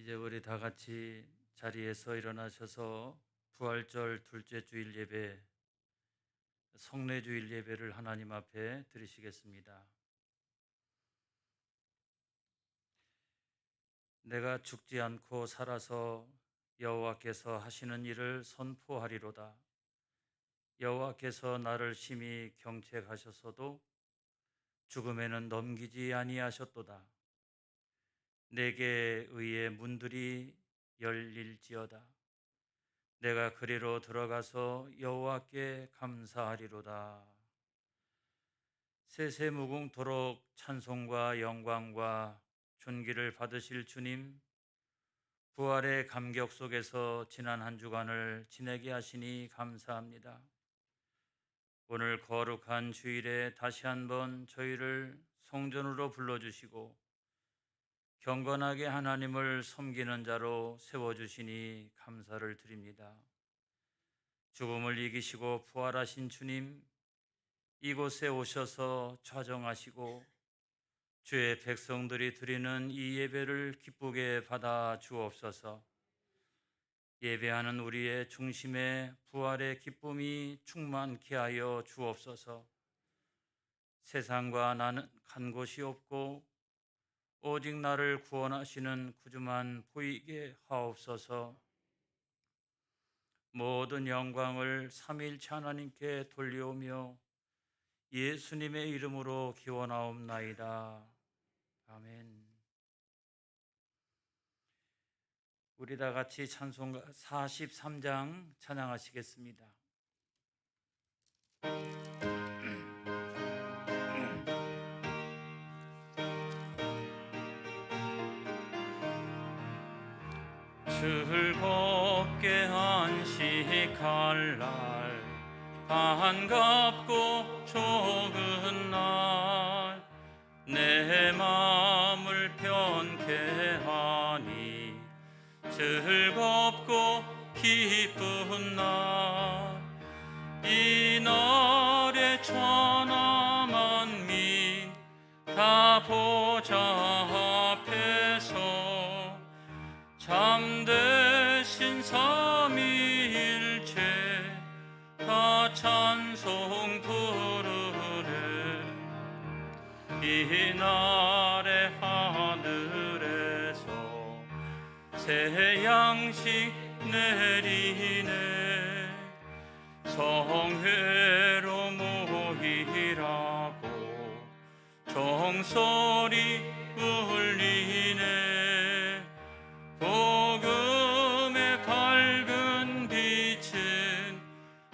이제 우리 다 같이 자리에서 일어나셔서 부활절 둘째 주일 예배, 성례주일 예배를 하나님 앞에 드리시겠습니다. 내가 죽지 않고 살아서 여호와께서 하시는 일을 선포하리로다. 여호와께서 나를 심히 경책하셨어도 죽음에는 넘기지 아니하셨도다. 내게 의의 문들이 열릴지어다. 내가 그리로 들어가서 여호와께 감사하리로다. 세세무궁토록 찬송과 영광과 존귀를 받으실 주님, 부활의 감격 속에서 지난 한 주간을 지내게 하시니 감사합니다. 오늘 거룩한 주일에 다시 한번 저희를 성전으로 불러주시고 경건하게 하나님을 섬기는 자로 세워주시니 감사를 드립니다. 죽음을 이기시고 부활하신 주님, 이곳에 오셔서 좌정하시고 주의 백성들이 드리는 이 예배를 기쁘게 받아 주옵소서. 예배하는 우리의 중심에 부활의 기쁨이 충만케 하여 주옵소서. 세상과 나는 간 곳이 없고 오직 나를 구원하시는 구주만 보이게 하옵소서. 모든 영광을 삼위일체 하나님께 돌려오며 예수님의 이름으로 기원하옵나이다. 아멘. 우리 다 같이 찬송가 43장 찬양하시겠습니다. 즐겁게 안식할 날, 반갑고 좋은 날, 내 마음을 편케 하니 즐겁고 기쁜 날, 이 날에 천하 만민 다 보좌 앞에서 참되신 삼위일체 다 찬송 부르네. 이 날의 하늘에서 새 양식 내리네. 성회로 모이라고 종소리 울리네. 복음의 밝은 빛은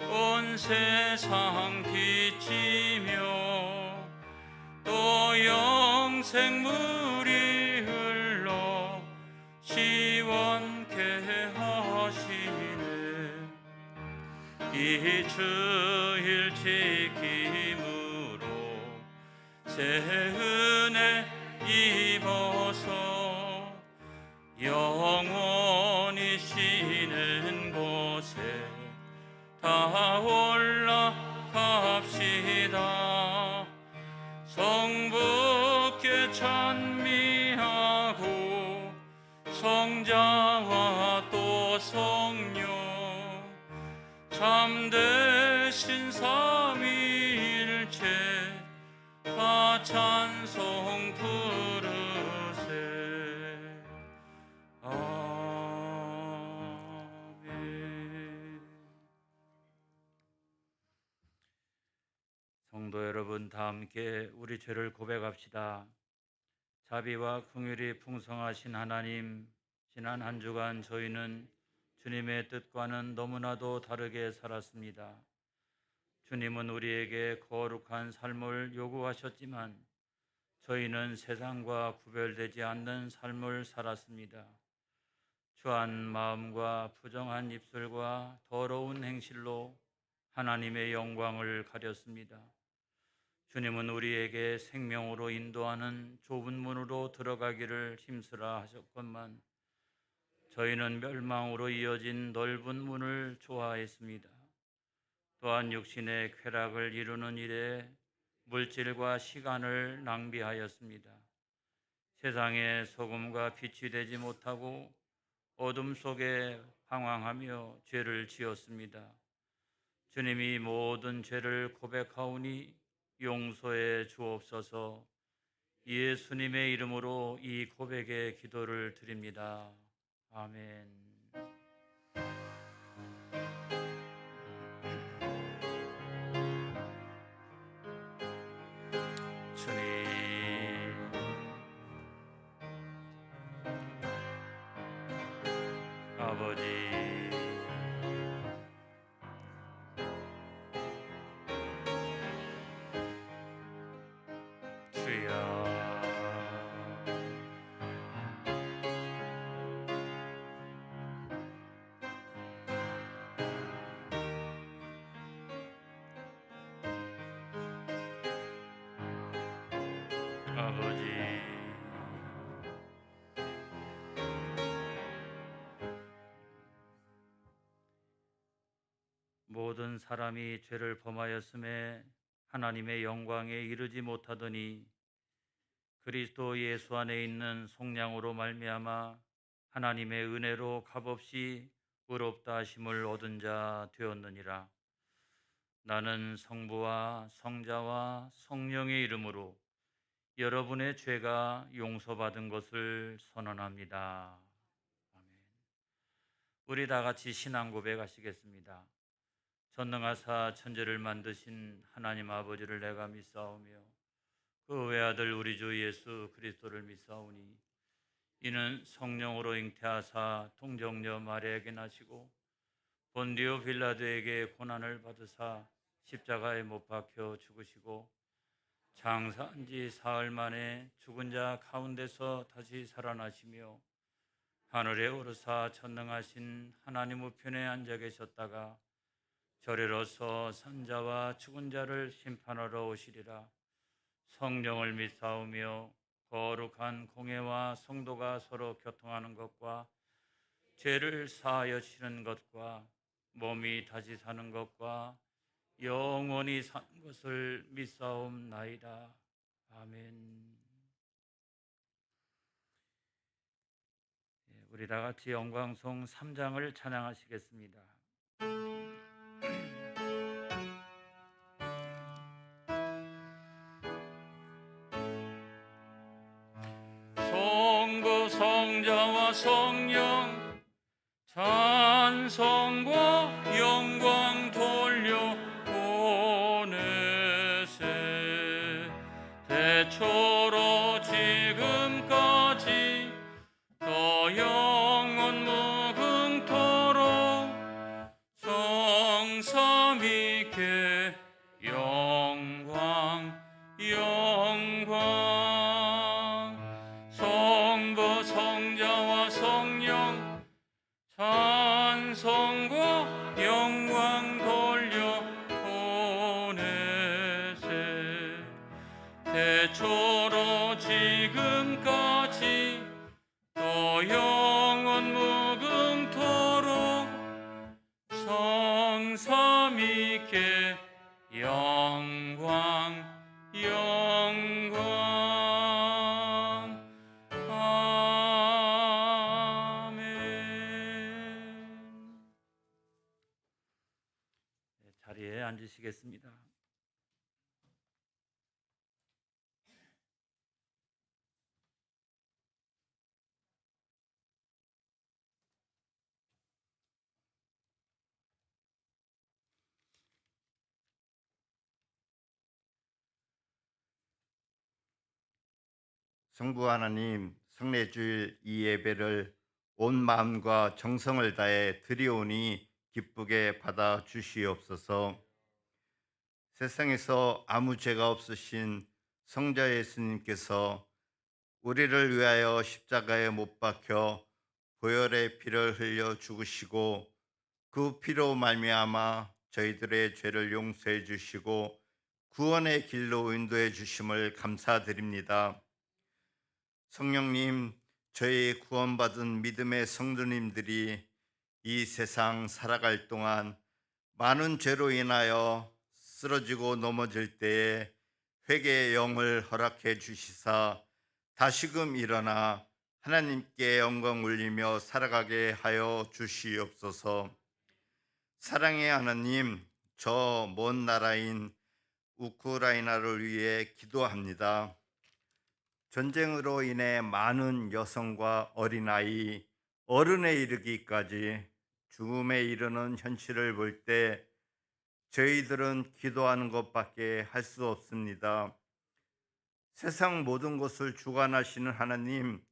온 세상 비치며 또 영생물이 흘러 시원케 하시네. 이 주일 지킴으로 새 은혜 입어서 영원히 쉬는 곳에 다 올라갑시다. 성부께 찬미하고 성자와 또 성령 참되신 삼위일체 다 찬송 부르세. 아멘. 성도 여러분, 다 함께 우리 죄를 고백합시다. 자비와 긍휼이 풍성하신 하나님, 지난 한 주간 저희는 주님의 뜻과는 너무나도 다르게 살았습니다. 주님은 우리에게 거룩한 삶을 요구하셨지만 저희는 세상과 구별되지 않는 삶을 살았습니다. 추한 마음과 부정한 입술과 더러운 행실로 하나님의 영광을 가렸습니다. 주님은 우리에게 생명으로 인도하는 좁은 문으로 들어가기를 힘쓰라 하셨건만 저희는 멸망으로 이어진 넓은 문을 좋아했습니다. 또한 육신의 쾌락을 이루는 일에 물질과 시간을 낭비하였습니다. 세상의 소금과 빛이 되지 못하고 어둠 속에 방황하며 죄를 지었습니다. 주님이 모든 죄를 고백하오니 용서해 주옵소서. 예수님의 이름으로 이 고백의 기도를 드립니다. 아멘. 주님, 아버지, 주여, 아버지, 모든 사람이 죄를 범하였음에 하나님의 영광에 이르지 못하더니 그리스도 예수 안에 있는 속량으로 말미암아 하나님의 은혜로 값없이 의롭다 하심을 얻은 자 되었느니라. 나는 성부와 성자와 성령의 이름으로 여러분의 죄가 용서받은 것을 선언합니다. 아멘. 우리 다 같이 신앙 고백하시겠습니다. 전능하사 천지를 만드신 하나님 아버지를 내가 믿사오며 그 외아들 우리 주 예수 그리스도를 믿사오니 이는 성령으로 잉태하사 동정녀 마리아에게 나시고 본디오 빌라도에게 고난을 받으사 십자가에 못 박혀 죽으시고 장사한 지 사흘 만에 죽은 자 가운데서 다시 살아나시며 하늘에 오르사 전능하신 하나님 우편에 앉아 계셨다가 저리로서 산자와 죽은 자를 심판하러 오시리라. 성령을 믿사오며 거룩한 공회와 성도가 서로 교통하는 것과 죄를 사하여 치는 것과 몸이 다시 사는 것과 영원히 사는 것을 믿사옵나이다. 아멘. 우리 다 같이 영광송 3장을 찬양하시겠습니다. 성부 성자와 성령 찬송과 영광 돌려 보내세. 대초로 지금까지 또 영원 무궁토록 성삼위께 영광 영광. 성부 성자와 성령 찬송과 영광 돌려 보내세. 대초로 지금까지 또 영원 무궁토록 성삼위께 영광 영광. 아멘. 자리에 앉으시겠습니다. 성부 하나님, 성례주일 이 예배를 온 마음과 정성을 다해 드리오니 기쁘게 받아 주시옵소서. 세상에서 아무 죄가 없으신 성자 예수님께서 우리를 위하여 십자가에 못 박혀 보혈의 피를 흘려 죽으시고 그 피로 말미암아 저희들의 죄를 용서해 주시고 구원의 길로 인도해 주심을 감사드립니다. 성령님, 저희 구원받은 믿음의 성도님들이 이 세상 살아갈 동안 많은 죄로 인하여 쓰러지고 넘어질 때에 회개의 영을 허락해 주시사 다시금 일어나 하나님께 영광 올리며 살아가게 하여 주시옵소서. 사랑의 하나님, 저 먼 나라인 우크라이나를 위해 기도합니다. 전쟁으로 인해 많은 여성과 어린아이, 어른에 이르기까지 죽음에 이르는 현실을 볼 때 저희들은 기도하는 것밖에 할 수 없습니다. 세상 모든 것을 주관하시는 하나님,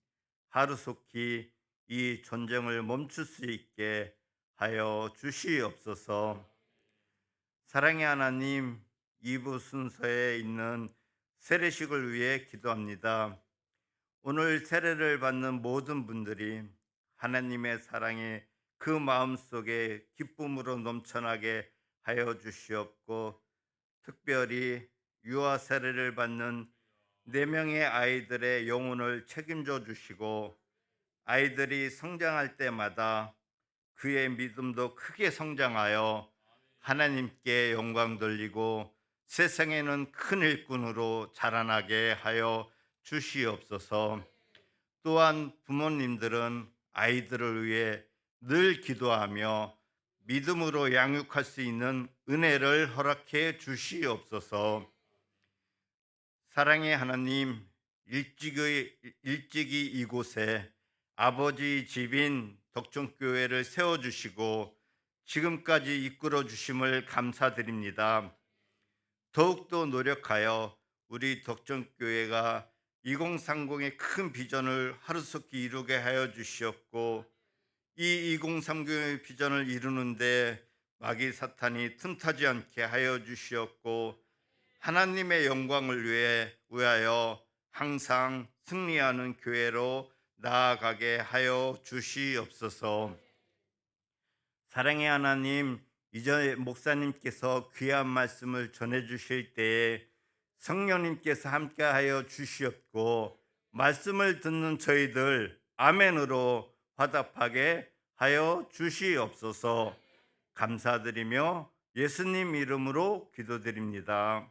하루속히 이 전쟁을 멈출 수 있게 하여 주시옵소서. 사랑의 하나님, 2부 순서에 있는 세례식을 위해 기도합니다. 오늘 세례를 받는 모든 분들이 하나님의 사랑에 그 마음속에 기쁨으로 넘쳐나게 하여 주시옵고, 특별히 유아 세례를 받는 4명의 아이들의 영혼을 책임져 주시고, 아이들이 성장할 때마다 그의 믿음도 크게 성장하여 하나님께 영광 돌리고 세상에는 큰 일꾼으로 자라나게 하여 주시옵소서. 또한 부모님들은 아이들을 위해 늘 기도하며 믿음으로 양육할 수 있는 은혜를 허락해 주시옵소서. 사랑의 하나님, 일찍이 이곳에 아버지 집인 덕정교회를 세워주시고 지금까지 이끌어 주심을 감사드립니다. 더욱더 노력하여 우리 덕정교회가 2030의 큰 비전을 하루속히 이루게 하여 주시옵고, 이 2030의 비전을 이루는데 마귀 사탄이 틈타지 않게 하여 주시옵고, 하나님의 영광을 위하여 항상 승리하는 교회로 나아가게 하여 주시옵소서. 사랑의 하나님, 이제 목사님께서 귀한 말씀을 전해 주실 때에 성령님께서 함께하여 주시옵고, 말씀을 듣는 저희들 아멘으로 화답하게 하여 주시옵소서. 감사드리며 예수님 이름으로 기도드립니다.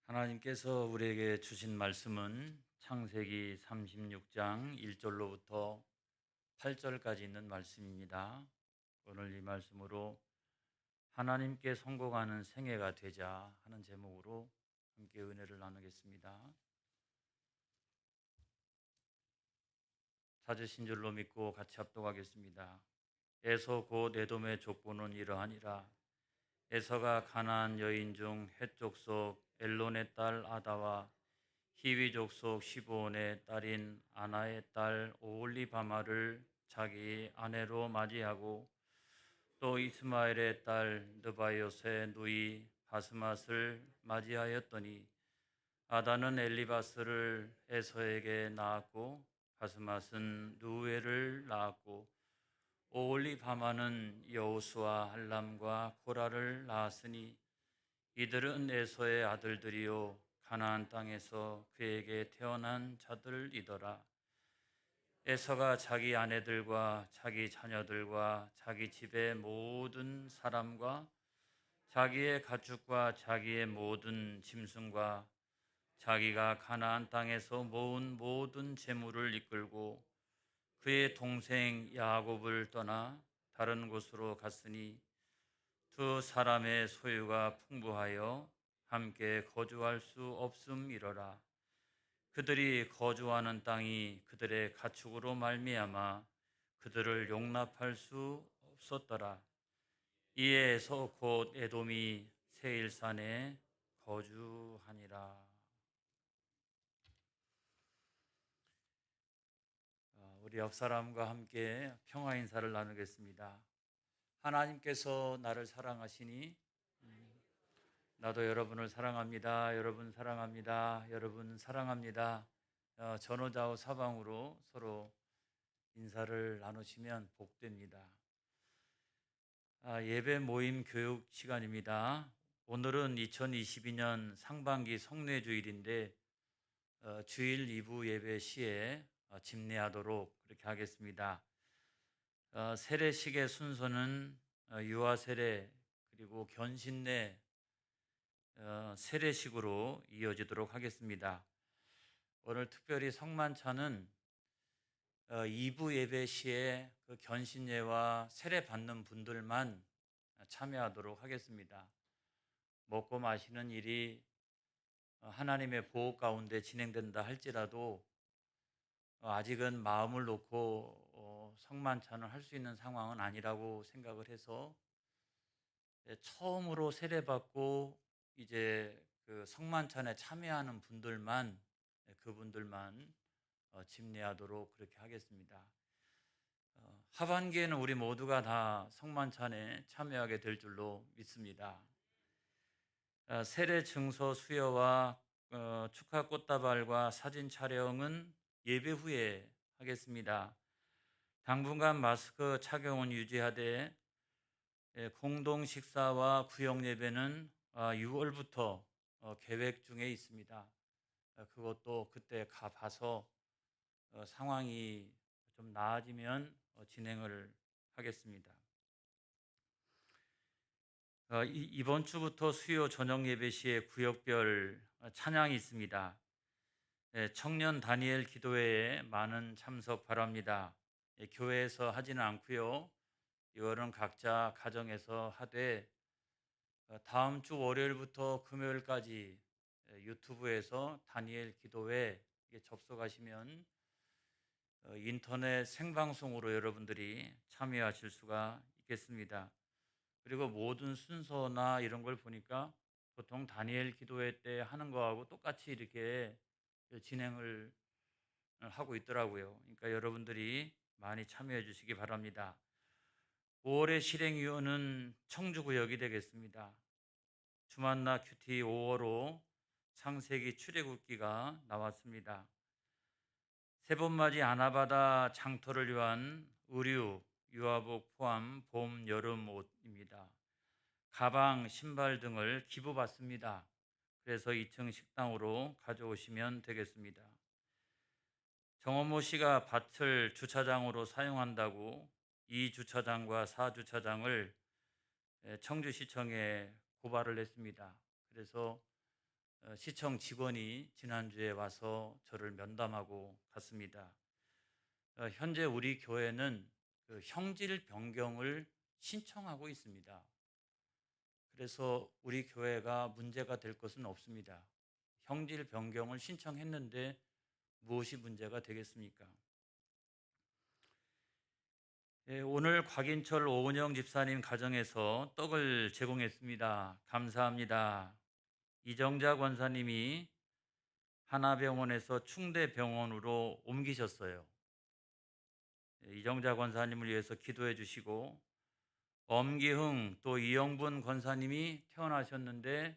하나님께서 우리에게 주신 말씀은 창세기 36장 1절로부터 8절까지 있는 말씀입니다. 오늘 이 말씀으로 하나님께 성공하는 생애가 되자 하는 제목으로 함께 은혜를 나누겠습니다. 찾으신 줄로 믿고 같이 합독하겠습니다. 에서 곧 에돔의 족보는 이러하니라. 에서가 가나안 여인 중 헷 족속 엘론의 딸 아다와 히위 족속 시브온의 딸인 아나의 딸 오홀리바마를 자기 아내로 맞이하고, 또 이스마엘의 딸 느바이ot의 누이 바스맛을 맞이하였더니, 아다는 엘리바스를 에서에게 낳았고 바스맛은 누에를 낳았고, 오홀리바마는 여우수와 할람과 고라를 낳았으니 이들은 에서의 아들들이요 가나안 땅에서 그에게 태어난 자들이더라. 에서가 자기 아내들과 자기 자녀들과 자기 집의 모든 사람과 자기의 가축과 자기의 모든 짐승과 자기가 가나안 땅에서 모은 모든 재물을 이끌고 그의 동생 야곱을 떠나 다른 곳으로 갔으니, 두 사람의 소유가 풍부하여 함께 거주할 수 없음이러라. 그들이 거주하는 땅이 그들의 가축으로 말미암아 그들을 용납할 수 없었더라. 이에 에서 곧 에돔이 세일산에 거주하니라. 우리 옆 사람과 함께 평화 인사를 나누겠습니다. 하나님께서 나를 사랑하시니 나도 여러분을 사랑합니다. 여러분 사랑합니다. 여러분 사랑합니다. 전후좌우 사방으로 서로 인사를 나누시면 복됩니다. 예배 모임 교육 시간입니다. 오늘은 2022년 상반기 성례주일인데 주일 2부 예배 시에 집례하도록 그렇게 하겠습니다. 세례식의 순서는 유아 세례 그리고 견신례 세례식으로 이어지도록 하겠습니다. 오늘 특별히 성만찬은 2부 예배 시에 그 견신례와 세례 받는 분들만 참여하도록 하겠습니다. 먹고 마시는 일이 하나님의 보호 가운데 진행된다 할지라도 아직은 마음을 놓고 성만찬을 할 수 있는 상황은 아니라고 생각을 해서 처음으로 세례받고 이제 그 성만찬에 참여하는 분들만 그분들만 집례하도록 그렇게 하겠습니다. 하반기에는 우리 모두가 다 성만찬에 참여하게 될 줄로 믿습니다. 세례 증서 수여와 축하 꽃다발과 사진 촬영은 예배 후에 하겠습니다. 당분간 마스크 착용은 유지하되 공동 식사와 구역 예배는 6월부터 계획 중에 있습니다. 그것도 그때 가봐서 상황이 좀 나아지면 진행을 하겠습니다. 이번 주부터 수요 저녁 예배 시에 구역별 찬양이 있습니다. 청년 다니엘 기도회에 많은 참석 바랍니다. 교회에서 하지는 않고요. 이거는 각자 가정에서 하되 다음 주 월요일부터 금요일까지 유튜브에서 다니엘 기도회 접속하시면 인터넷 생방송으로 여러분들이 참여하실 수가 있겠습니다. 그리고 모든 순서나 이런 걸 보니까 보통 다니엘 기도회 때 하는 거하고 똑같이 이렇게 진행을 하고 있더라고요. 그러니까 여러분들이 많이 참여해 주시기 바랍니다. 5월의 실행위원은 청주구역이 되겠습니다. 주만나 큐티 5월호 창세기 출애굽기가 나왔습니다. 세번맞이 아나바다 장터를 위한 의류, 유아복 포함 봄, 여름 옷입니다. 가방, 신발 등을 기부받습니다. 그래서 2층 식당으로 가져오시면 되겠습니다. 정원모 씨가 밭을 주차장으로 사용한다고 2주차장과 4주차장을 청주시청에 고발을 했습니다. 그래서 시청 직원이 지난주에 와서 저를 면담하고 갔습니다. 현재 우리 교회는 그 형질 변경을 신청하고 있습니다. 그래서 우리 교회가 문제가 될 것은 없습니다. 형질 변경을 신청했는데 무엇이 문제가 되겠습니까? 오늘 곽인철 오은영 집사님 가정에서 떡을 제공했습니다. 감사합니다. 이정자 권사님이 하나병원에서 충대병원으로 옮기셨어요. 이정자 권사님을 위해서 기도해 주시고 엄기흥 또 이영분 권사님이 태어나셨는데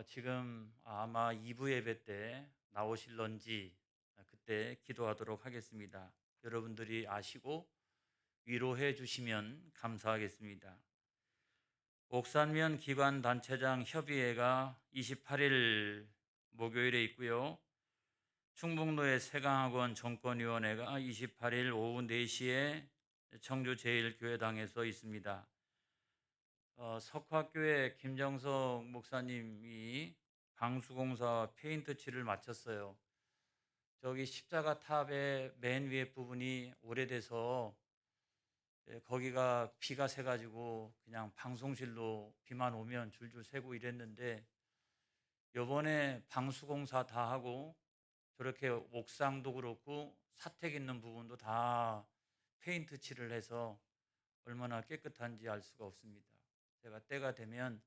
지금 아마 2부 예배 때 나오실런지 그때 기도하도록 하겠습니다. 여러분들이 아시고 위로해 주시면 감사하겠습니다. 옥산면 기관단체장 협의회가 28일 목요일에 있고요. 충북로의 세강학원 정권위원회가 28일 오후 4시에 청주제일교회당에서 있습니다. 석화교회 김정석 목사님이 방수공사 페인트 칠을 마쳤어요. 저기 십자가 탑의 맨 위에 부분이 오래돼서 거기가 비가 새가지고 그냥 방송실로 비만 오면 줄줄 새고 이랬는데 요번에 방수공사 다 하고 저렇게 옥상도 그렇고 사택 있는 부분도 다 페인트 칠을 해서 얼마나 깨끗한지 알 수가 없습니다. 제가 때가 되면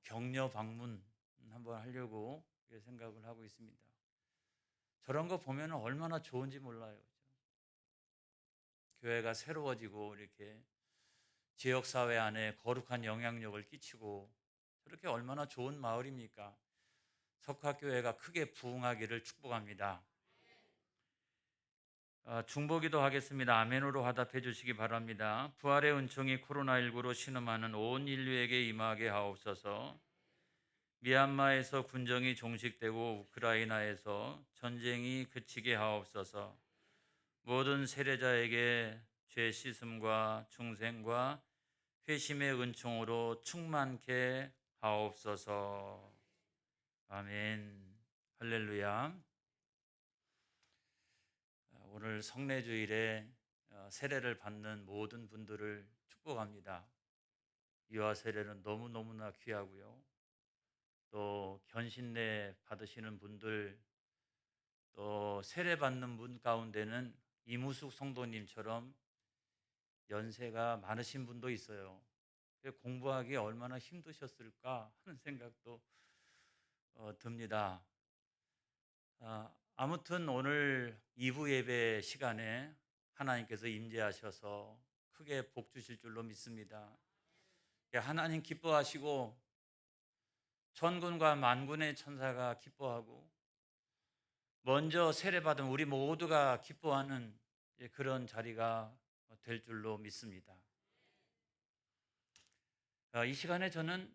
격려 방문 한번 하려고 생각을 하고 있습니다. 저런 거 보면 얼마나 좋은지 몰라요. 교회가 새로워지고 이렇게 지역사회 안에 거룩한 영향력을 끼치고 그렇게 얼마나 좋은 마을입니까? 석화교회가 크게 부흥하기를 축복합니다. 중보기도 하겠습니다. 아멘으로 화답해 주시기 바랍니다. 부활의 은총이 코로나19로 신음하는 온 인류에게 임하게 하옵소서. 미얀마에서 군정이 종식되고 우크라이나에서 전쟁이 그치게 하옵소서. 모든 세례자에게 죄 씻음과 중생과 회심의 은총으로 충만케 하옵소서. 아멘. 할렐루야. 오늘 성례주일에 세례를 받는 모든 분들을 축복합니다. 유아 세례는 너무너무나 귀하고요. 또 견신례 받으시는 분들, 또 세례 받는 분 가운데는 이무숙 성도님처럼 연세가 많으신 분도 있어요. 공부하기 얼마나 힘드셨을까 하는 생각도 듭니다. 아무튼 오늘 2부 예배 시간에 하나님께서 임재하셔서 크게 복 주실 줄로 믿습니다. 하나님 기뻐하시고 천군과 만군의 천사가 기뻐하고 먼저 세례받은 우리 모두가 기뻐하는 그런 자리가 될 줄로 믿습니다. 이 시간에 저는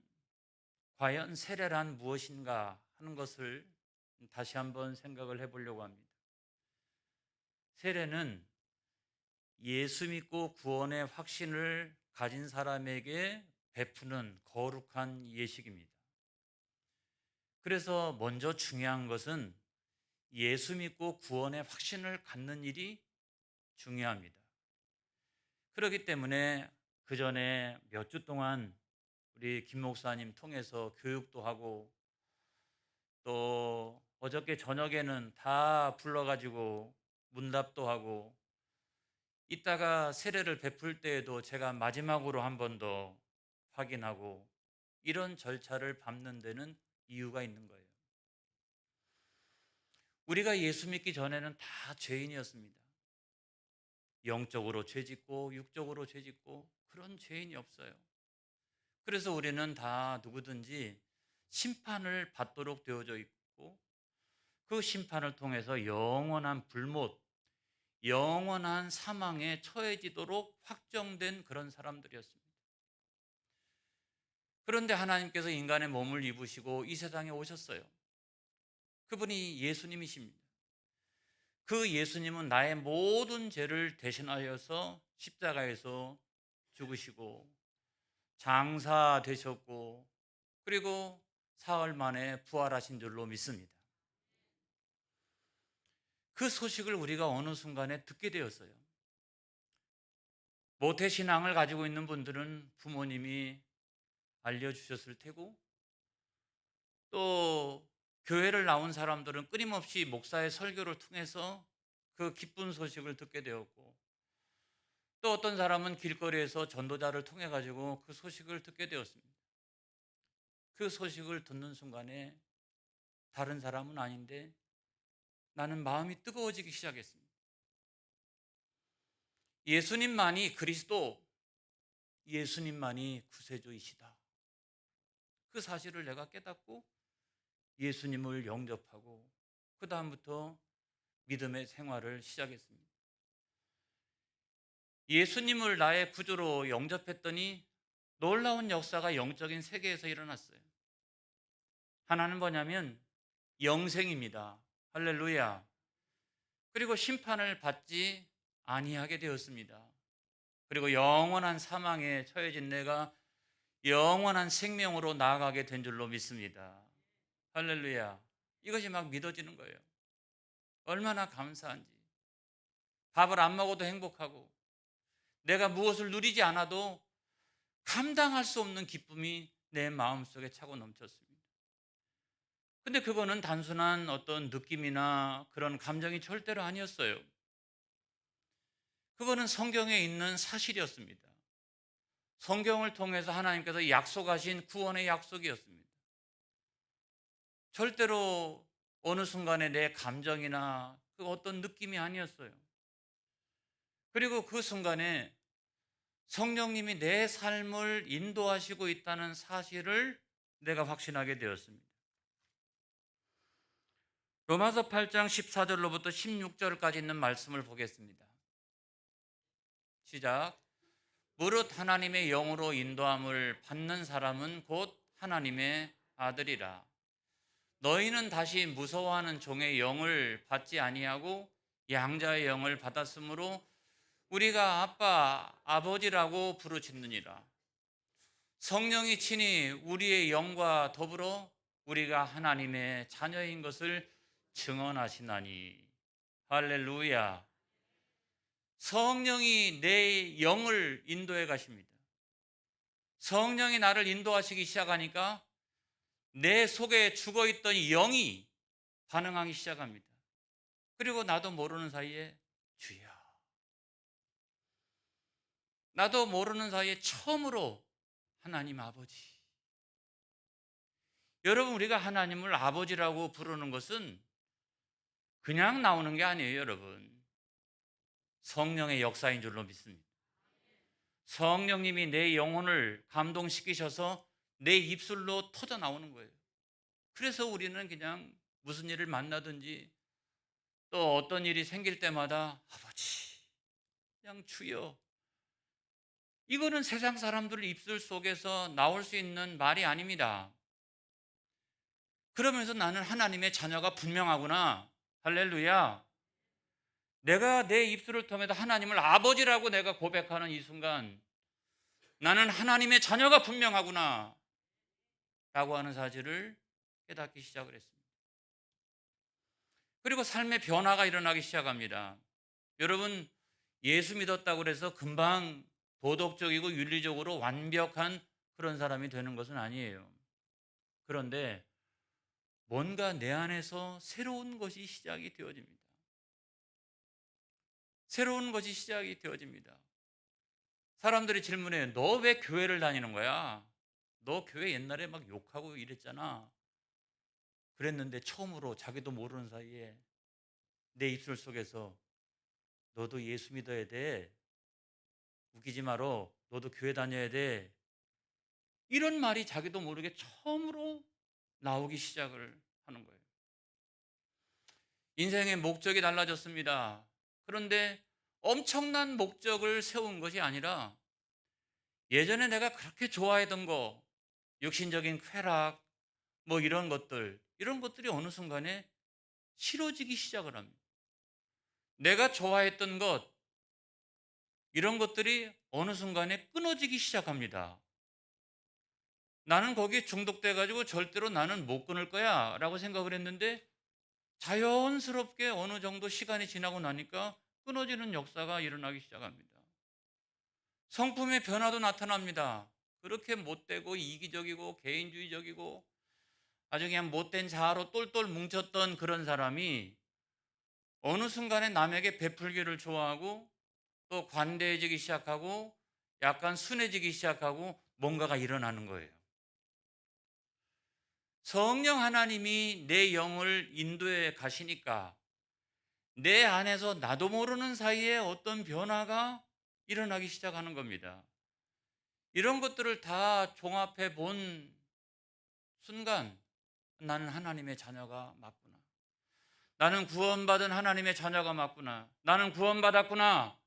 과연 세례란 무엇인가 하는 것을 다시 한번 생각을 해보려고 합니다. 세례는 예수 믿고 구원의 확신을 가진 사람에게 베푸는 거룩한 예식입니다. 그래서 먼저 중요한 것은 예수 믿고 구원의 확신을 갖는 일이 중요합니다. 그렇기 때문에 그 전에 몇 주 동안 우리 김 목사님 통해서 교육도 하고 또 어저께 저녁에는 다 불러가지고 문답도 하고 이따가 세례를 베풀 때에도 제가 마지막으로 한 번 더 확인하고 이런 절차를 밟는 데는 이유가 있는 거예요. 우리가 예수 믿기 전에는 다 죄인이었습니다. 영적으로 죄짓고 육적으로 죄짓고 그런 죄인이 없어요. 그래서 우리는 다 누구든지 심판을 받도록 되어져 있고 그 심판을 통해서 영원한 불못, 영원한 사망에 처해지도록 확정된 그런 사람들이었습니다. 그런데 하나님께서 인간의 몸을 입으시고 이 세상에 오셨어요. 그분이 예수님이십니다. 그 예수님은 나의 모든 죄를 대신하여서 십자가에서 죽으시고 장사되셨고 그리고 사흘 만에 부활하신 줄로 믿습니다. 그 소식을 우리가 어느 순간에 듣게 되었어요. 모태신앙을 가지고 있는 분들은 부모님이 알려주셨을 테고 또 교회를 나온 사람들은 끊임없이 목사의 설교를 통해서 그 기쁜 소식을 듣게 되었고 또 어떤 사람은 길거리에서 전도자를 통해 가지고 그 소식을 듣게 되었습니다. 그 소식을 듣는 순간에 다른 사람은 아닌데 나는 마음이 뜨거워지기 시작했습니다. 예수님만이 그리스도, 예수님만이 구세주이시다. 그 사실을 내가 깨닫고 예수님을 영접하고 그 다음부터 믿음의 생활을 시작했습니다. 예수님을 나의 구주로 영접했더니 놀라운 역사가 영적인 세계에서 일어났어요. 하나는 뭐냐면 영생입니다. 할렐루야. 그리고 심판을 받지 아니하게 되었습니다. 그리고 영원한 사망에 처해진 내가 영원한 생명으로 나아가게 된 줄로 믿습니다. 할렐루야. 이것이 막 믿어지는 거예요. 얼마나 감사한지. 밥을 안 먹어도 행복하고 내가 무엇을 누리지 않아도 감당할 수 없는 기쁨이 내 마음속에 차고 넘쳤습니다. 근데 그거는 단순한 어떤 느낌이나 그런 감정이 절대로 아니었어요. 그거는 성경에 있는 사실이었습니다. 성경을 통해서 하나님께서 약속하신 구원의 약속이었습니다. 절대로 어느 순간에 내 감정이나 그 어떤 느낌이 아니었어요. 그리고 그 순간에 성령님이 내 삶을 인도하시고 있다는 사실을 내가 확신하게 되었습니다. 로마서 8장 14절로부터 16절까지 있는 말씀을 보겠습니다. 시작. 무릇 하나님의 영으로 인도함을 받는 사람은 곧 하나님의 아들이라. 너희는 다시 무서워하는 종의 영을 받지 아니하고 양자의 영을 받았으므로 우리가 아빠, 아버지라고 부르짖느니라. 성령이 친히 우리의 영과 더불어 우리가 하나님의 자녀인 것을 증언하시나니. 할렐루야. 성령이 내 영을 인도해 가십니다. 성령이 나를 인도하시기 시작하니까 내 속에 죽어있던 영이 반응하기 시작합니다. 그리고 나도 모르는 사이에 주여, 나도 모르는 사이에 처음으로 하나님 아버지. 여러분, 우리가 하나님을 아버지라고 부르는 것은 그냥 나오는 게 아니에요. 여러분, 성령의 역사인 줄로 믿습니다. 성령님이 내 영혼을 감동시키셔서 내 입술로 터져 나오는 거예요. 그래서 우리는 그냥 무슨 일을 만나든지 또 어떤 일이 생길 때마다 아버지, 그냥 주여. 이거는 세상 사람들 입술 속에서 나올 수 있는 말이 아닙니다. 그러면서 나는 하나님의 자녀가 분명하구나. 할렐루야. 내가 내 입술을 통해서 하나님을 아버지라고 내가 고백하는 이 순간 나는 하나님의 자녀가 분명하구나 라고 하는 사실을 깨닫기 시작을 했습니다. 그리고 삶의 변화가 일어나기 시작합니다. 여러분, 예수 믿었다고 해서 금방 도덕적이고 윤리적으로 완벽한 그런 사람이 되는 것은 아니에요. 그런데 뭔가 내 안에서 새로운 것이 시작이 되어집니다. 새로운 것이 시작이 되어집니다. 사람들이 질문해요. 너 왜 교회를 다니는 거야? 너 교회 옛날에 막 욕하고 이랬잖아. 그랬는데 처음으로 자기도 모르는 사이에 내 입술 속에서 너도 예수 믿어야 돼. 웃기지 마라. 너도 교회 다녀야 돼. 이런 말이 자기도 모르게 처음으로 나오기 시작을 하는 거예요. 인생의 목적이 달라졌습니다. 그런데 엄청난 목적을 세운 것이 아니라 예전에 내가 그렇게 좋아했던 거, 육신적인 쾌락, 뭐 이런 것들이 어느 순간에 싫어지기 시작을 합니다. 내가 좋아했던 것, 이런 것들이 어느 순간에 끊어지기 시작합니다. 나는 거기에 중독돼 가지고 절대로 나는 못 끊을 거야 라고 생각을 했는데 자연스럽게 어느 정도 시간이 지나고 나니까 끊어지는 역사가 일어나기 시작합니다. 성품의 변화도 나타납니다. 그렇게 못되고 이기적이고 개인주의적이고 아주 그냥 못된 자아로 똘똘 뭉쳤던 그런 사람이 어느 순간에 남에게 베풀기를 좋아하고 또 관대해지기 시작하고 약간 순해지기 시작하고 뭔가가 일어나는 거예요. 성령 하나님이 내 영을 인도해 가시니까 내 안에서 나도 모르는 사이에 어떤 변화가 일어나기 시작하는 겁니다. 이런 것들을 다 종합해 본 순간 나는 하나님의 자녀가 맞구나. 나는 구원받은 하나님의 자녀가 맞구나. 나는 구원받았구나.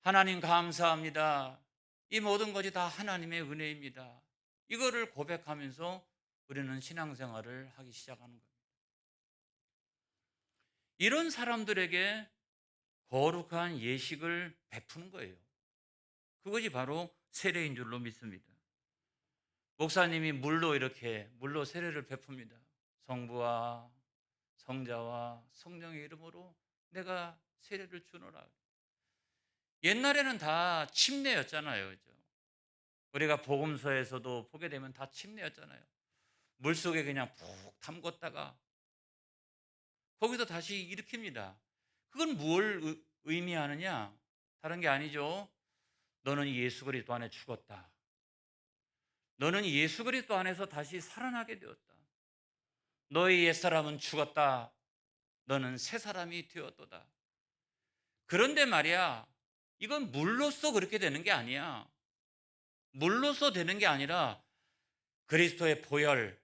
하나님 감사합니다. 이 모든 것이 다 하나님의 은혜입니다. 이거를 고백하면서 우리는 신앙생활을 하기 시작하는 겁니다. 이런 사람들에게 거룩한 예식을 베푸는 거예요. 그것이 바로 세례인 줄로 믿습니다. 목사님이 물로 세례를 베풉니다. 성부와 성자와 성령의 이름으로 내가 세례를 주노라. 옛날에는 다 침례였잖아요. 그죠? 우리가 복음서에서도 보게 되면 다 침례였잖아요. 물속에 그냥 푹 담궜다가 거기서 다시 일으킵니다. 그건 뭘 의미하느냐? 다른 게 아니죠. 너는 예수 그리스도 안에 죽었다. 너는 예수 그리스도 안에서 다시 살아나게 되었다. 너의 옛사람은 죽었다. 너는 새 사람이 되었도다. 그런데 말이야, 이건 물로써 그렇게 되는 게 아니야. 물로써 되는 게 아니라 그리스도의 보혈,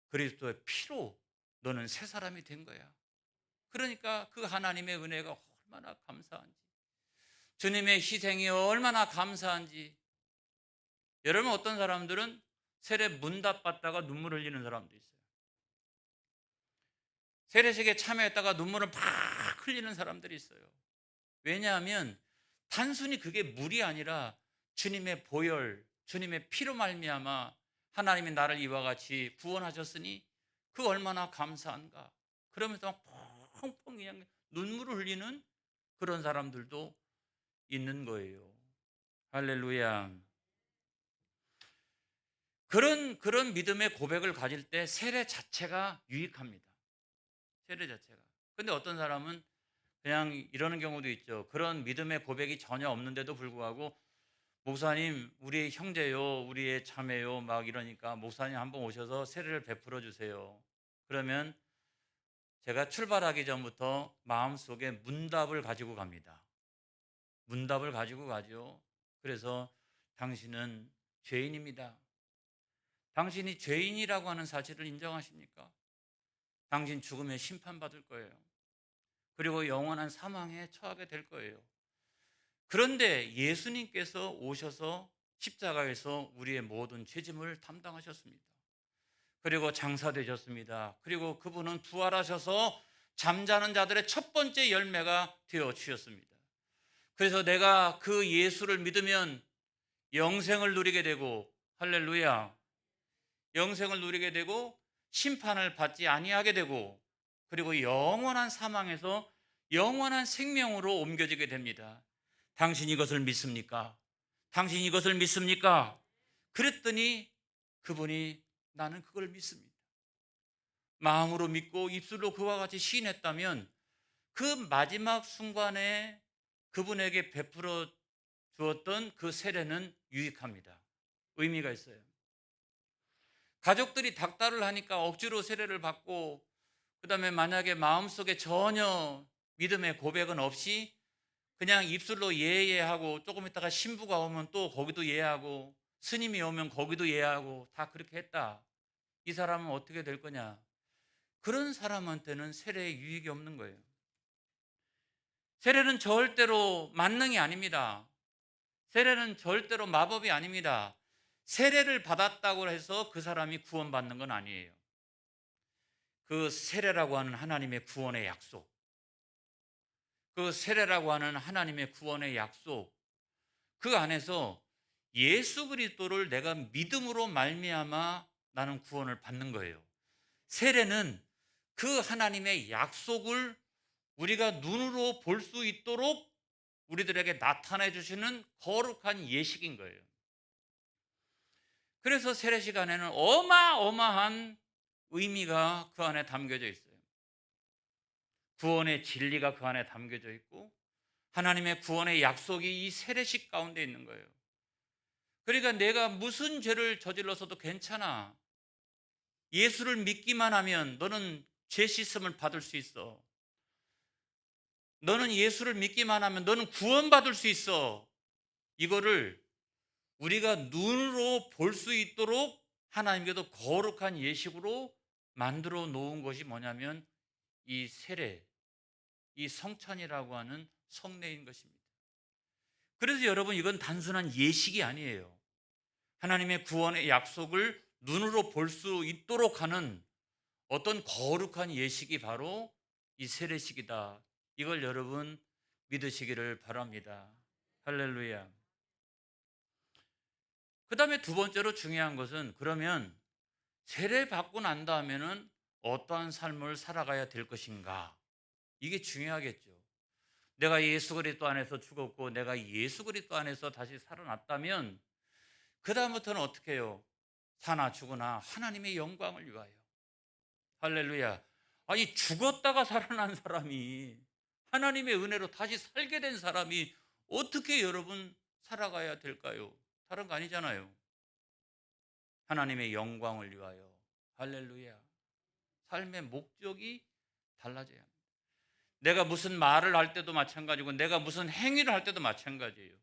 그리스도의 피로 너는 새 사람이 된 거야. 그러니까 그 하나님의 은혜가 얼마나 감사한지, 주님의 희생이 얼마나 감사한지. 여러분, 어떤 사람들은 세례 문답받다가 눈물 흘리는 사람도 있어요. 세례식에 참여했다가 눈물을 막 흘리는 사람들이 있어요. 왜냐하면 단순히 그게 물이 아니라 주님의 보혈, 주님의 피로 말미암아 하나님이 나를 이와 같이 구원하셨으니 그 얼마나 감사한가. 그러면서 막 펑펑 그냥 눈물을 흘리는 그런 사람들도 있는 거예요. 할렐루야. 그런 믿음의 고백을 가질 때 세례 자체가 유익합니다. 세례 자체가. 근데 어떤 사람은 그냥 이러는 경우도 있죠. 그런 믿음의 고백이 전혀 없는데도 불구하고 목사님, 우리의 형제요, 우리의 자매요, 막 이러니까 목사님 한번 오셔서 세례를 베풀어 주세요. 그러면 제가 출발하기 전부터 마음속에 문답을 가지고 갑니다. 문답을 가지고 가죠. 그래서 당신은 죄인입니다. 당신이 죄인이라고 하는 사실을 인정하십니까? 당신 죽으면 심판받을 거예요. 그리고 영원한 사망에 처하게 될 거예요. 그런데 예수님께서 오셔서 십자가에서 우리의 모든 죄짐을 담당하셨습니다. 그리고 장사되셨습니다. 그리고 그분은 부활하셔서 잠자는 자들의 첫 번째 열매가 되어 주셨습니다. 그래서 내가 그 예수를 믿으면 영생을 누리게 되고, 할렐루야, 영생을 누리게 되고 심판을 받지 아니하게 되고, 그리고 영원한 사망에서 영원한 생명으로 옮겨지게 됩니다. 당신 이것을 믿습니까? 당신 이것을 믿습니까? 그랬더니 그분이 나는 그걸 믿습니다. 마음으로 믿고 입술로 그와 같이 시인했다면 그 마지막 순간에 그분에게 베풀어 주었던 그 세례는 유익합니다. 의미가 있어요. 가족들이 닥달을 하니까 억지로 세례를 받고, 그 다음에 만약에 마음속에 전혀 믿음의 고백은 없이 그냥 입술로 예예하고, 조금 있다가 신부가 오면 또 거기도 예하고, 스님이 오면 거기도 예하고, 다 그렇게 했다. 이 사람은 어떻게 될 거냐? 그런 사람한테는 세례에 유익이 없는 거예요. 세례는 절대로 만능이 아닙니다. 세례는 절대로 마법이 아닙니다. 세례를 받았다고 해서 그 사람이 구원받는 건 아니에요. 그 세례라고 하는 하나님의 구원의 약속, 그 세례라고 하는 하나님의 구원의 약속, 그 안에서 예수 그리스도를 내가 믿음으로 말미암아 나는 구원을 받는 거예요. 세례는 그 하나님의 약속을 우리가 눈으로 볼 수 있도록 우리들에게 나타내 주시는 거룩한 예식인 거예요. 그래서 세례식 안에는 어마어마한 의미가 그 안에 담겨져 있어요. 구원의 진리가 그 안에 담겨져 있고, 하나님의 구원의 약속이 이 세례식 가운데 있는 거예요. 그러니까 내가 무슨 죄를 저질러서도 괜찮아. 예수를 믿기만 하면 너는 죄 씻음을 받을 수 있어. 너는 예수를 믿기만 하면 너는 구원받을 수 있어. 이거를 우리가 눈으로 볼 수 있도록 하나님께도 거룩한 예식으로 만들어 놓은 것이 뭐냐면 이 세례, 이 성찬이라고 하는 성례인 것입니다. 그래서 여러분, 이건 단순한 예식이 아니에요. 하나님의 구원의 약속을 눈으로 볼 수 있도록 하는 어떤 거룩한 예식이 바로 이 세례식이다. 이걸 여러분 믿으시기를 바랍니다. 할렐루야. 그 다음에 두 번째로 중요한 것은, 그러면 세례 받고 난 다음에는 어떠한 삶을 살아가야 될 것인가? 이게 중요하겠죠. 내가 예수 그리스도 안에서 죽었고 내가 예수 그리스도 안에서 다시 살아났다면 그 다음부터는 어떻게 해요? 사나 죽으나 하나님의 영광을 위하여. 할렐루야. 아니, 죽었다가 살아난 사람이, 하나님의 은혜로 다시 살게 된 사람이 어떻게 여러분 살아가야 될까요? 다른 거 아니잖아요. 하나님의 영광을 위하여. 할렐루야. 삶의 목적이 달라져야 합니다. 내가 무슨 말을 할 때도 마찬가지고 내가 무슨 행위를 할 때도 마찬가지예요.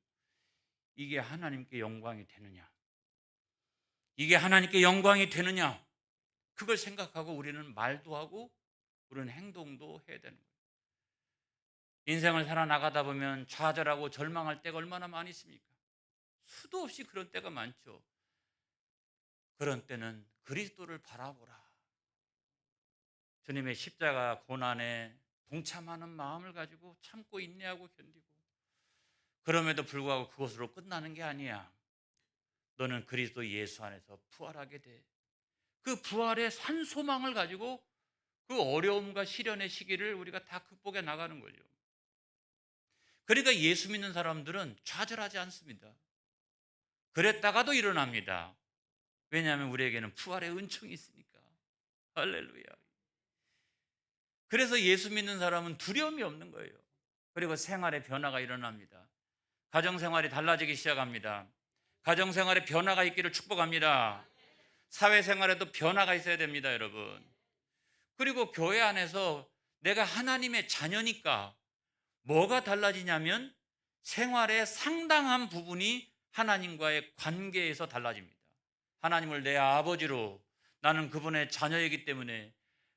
이게 하나님께 영광이 되느냐? 이게 하나님께 영광이 되느냐? 그걸 생각하고 우리는 말도 하고 우리는 행동도 해야 되는 거예요. 인생을 살아나가다 보면 좌절하고 절망할 때가 얼마나 많이 있습니까? 수도 없이 그런 때가 많죠. 그런 때는 그리스도를 바라보라. 주님의 십자가 고난에 동참하는 마음을 가지고 참고 인내하고 견디고, 그럼에도 불구하고 그것으로 끝나는 게 아니야. 너는 그리스도 예수 안에서 부활하게 돼. 그 부활의 산 소망을 가지고 그 어려움과 시련의 시기를 우리가 다 극복해 나가는 거죠. 그러니까 예수 믿는 사람들은 좌절하지 않습니다. 그랬다가도 일어납니다. 왜냐하면 우리에게는 부활의 은총이 있으니까. 할렐루야. 그래서 예수 믿는 사람은 두려움이 없는 거예요. 그리고 생활의 변화가 일어납니다. 가정생활이 달라지기 시작합니다. 가정생활에 변화가 있기를 축복합니다. 사회생활에도 변화가 있어야 됩니다, 여러분. 그리고 교회 안에서 내가 하나님의 자녀니까 뭐가 달라지냐면 생활의 상당한 부분이 하나님과의 관계에서 달라집니다. 하나님을 내 아버지로, 나는 그분의 자녀이기 때문에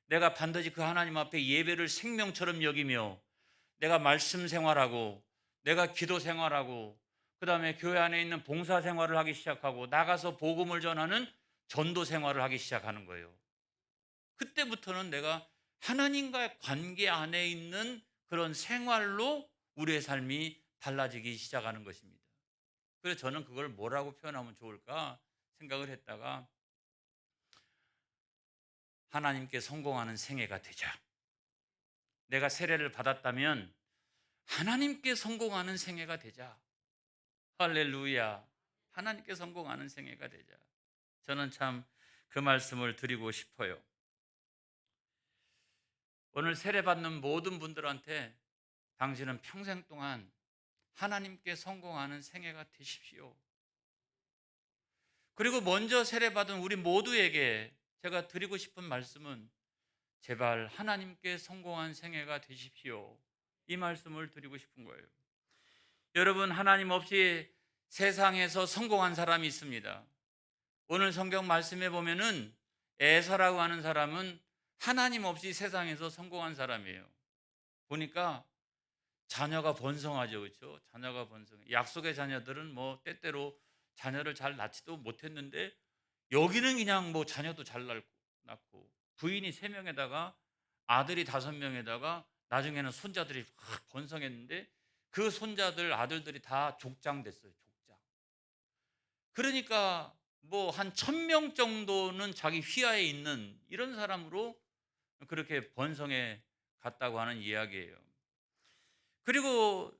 내가 반드시 그 하나님 앞에 예배를 생명처럼 여기며 내가 말씀 생활하고 내가 기도 생활하고 그다음에 교회 안에 있는 봉사 생활을 하기 시작하고 나가서 복음을 전하는 전도 생활을 하기 시작하는 거예요. 그때부터는 내가 하나님과의 관계 안에 있는 그런 생활로 우리의 삶이 달라지기 시작하는 것입니다. 그래서 저는 그걸 뭐라고 표현하면 좋을까 생각을 했다가 하나님께 성공하는 생애가 되자. 내가 세례를 받았다면 하나님께 성공하는 생애가 되자. 할렐루야. 하나님께 성공하는 생애가 되자. 저는 참 그 말씀을 드리고 싶어요. 오늘 세례받는 모든 분들한테 당신은 평생 동안 하나님께 성공하는 생애가 되십시오. 그리고 먼저 세례받은 우리 모두에게 제가 드리고 싶은 말씀은 제발 하나님께 성공한 생애가 되십시오. 이 말씀을 드리고 싶은 거예요. 여러분, 하나님 없이 세상에서 성공한 사람이 있습니다. 오늘 성경 말씀에 보면은 에서라고 하는 사람은 하나님 없이 세상에서 성공한 사람이에요. 보니까 자녀가 번성하죠, 그렇죠? 자녀가 번성해. 약속의 자녀들은 뭐 때때로 자녀를 잘 낳지도 못했는데 여기는 그냥 뭐 자녀도 잘 낳고 부인이 3명에다가 아들이 5명에다가 나중에는 손자들이 확 번성했는데 그 손자들 아들들이 다 족장 됐어요. 족장. 그러니까 뭐 한 1,000명 정도는 자기 휘하에 있는 이런 사람으로 그렇게 번성해 갔다고 하는 이야기예요. 그리고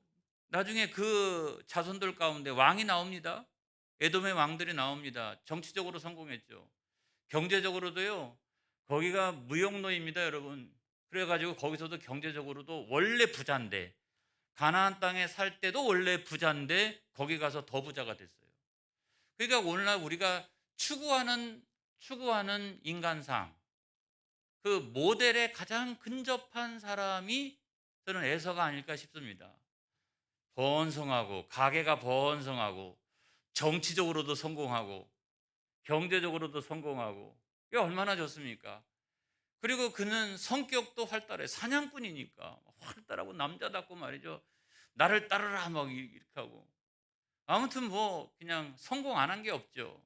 나중에 그 자손들 가운데 왕이 나옵니다. 에돔의 왕들이 나옵니다. 정치적으로 성공했죠. 경제적으로도요. 거기가 무역로입니다, 여러분. 그래가지고 거기서도 경제적으로도 원래 부자인데 가나안 땅에 살 때도 원래 부자인데 거기 가서 더 부자가 됐어요. 그러니까 오늘날 우리가 추구하는 인간상 그 모델에 가장 근접한 사람이 저는 에서가 아닐까 싶습니다. 번성하고 가게가 번성하고 정치적으로도 성공하고 경제적으로도 성공하고 이게 얼마나 좋습니까? 그리고 그는 성격도 활달해. 사냥꾼이니까 활달하고 남자답고 말이죠. 나를 따르라 막 이렇게 하고 아무튼 뭐 그냥 성공 안 한 게 없죠.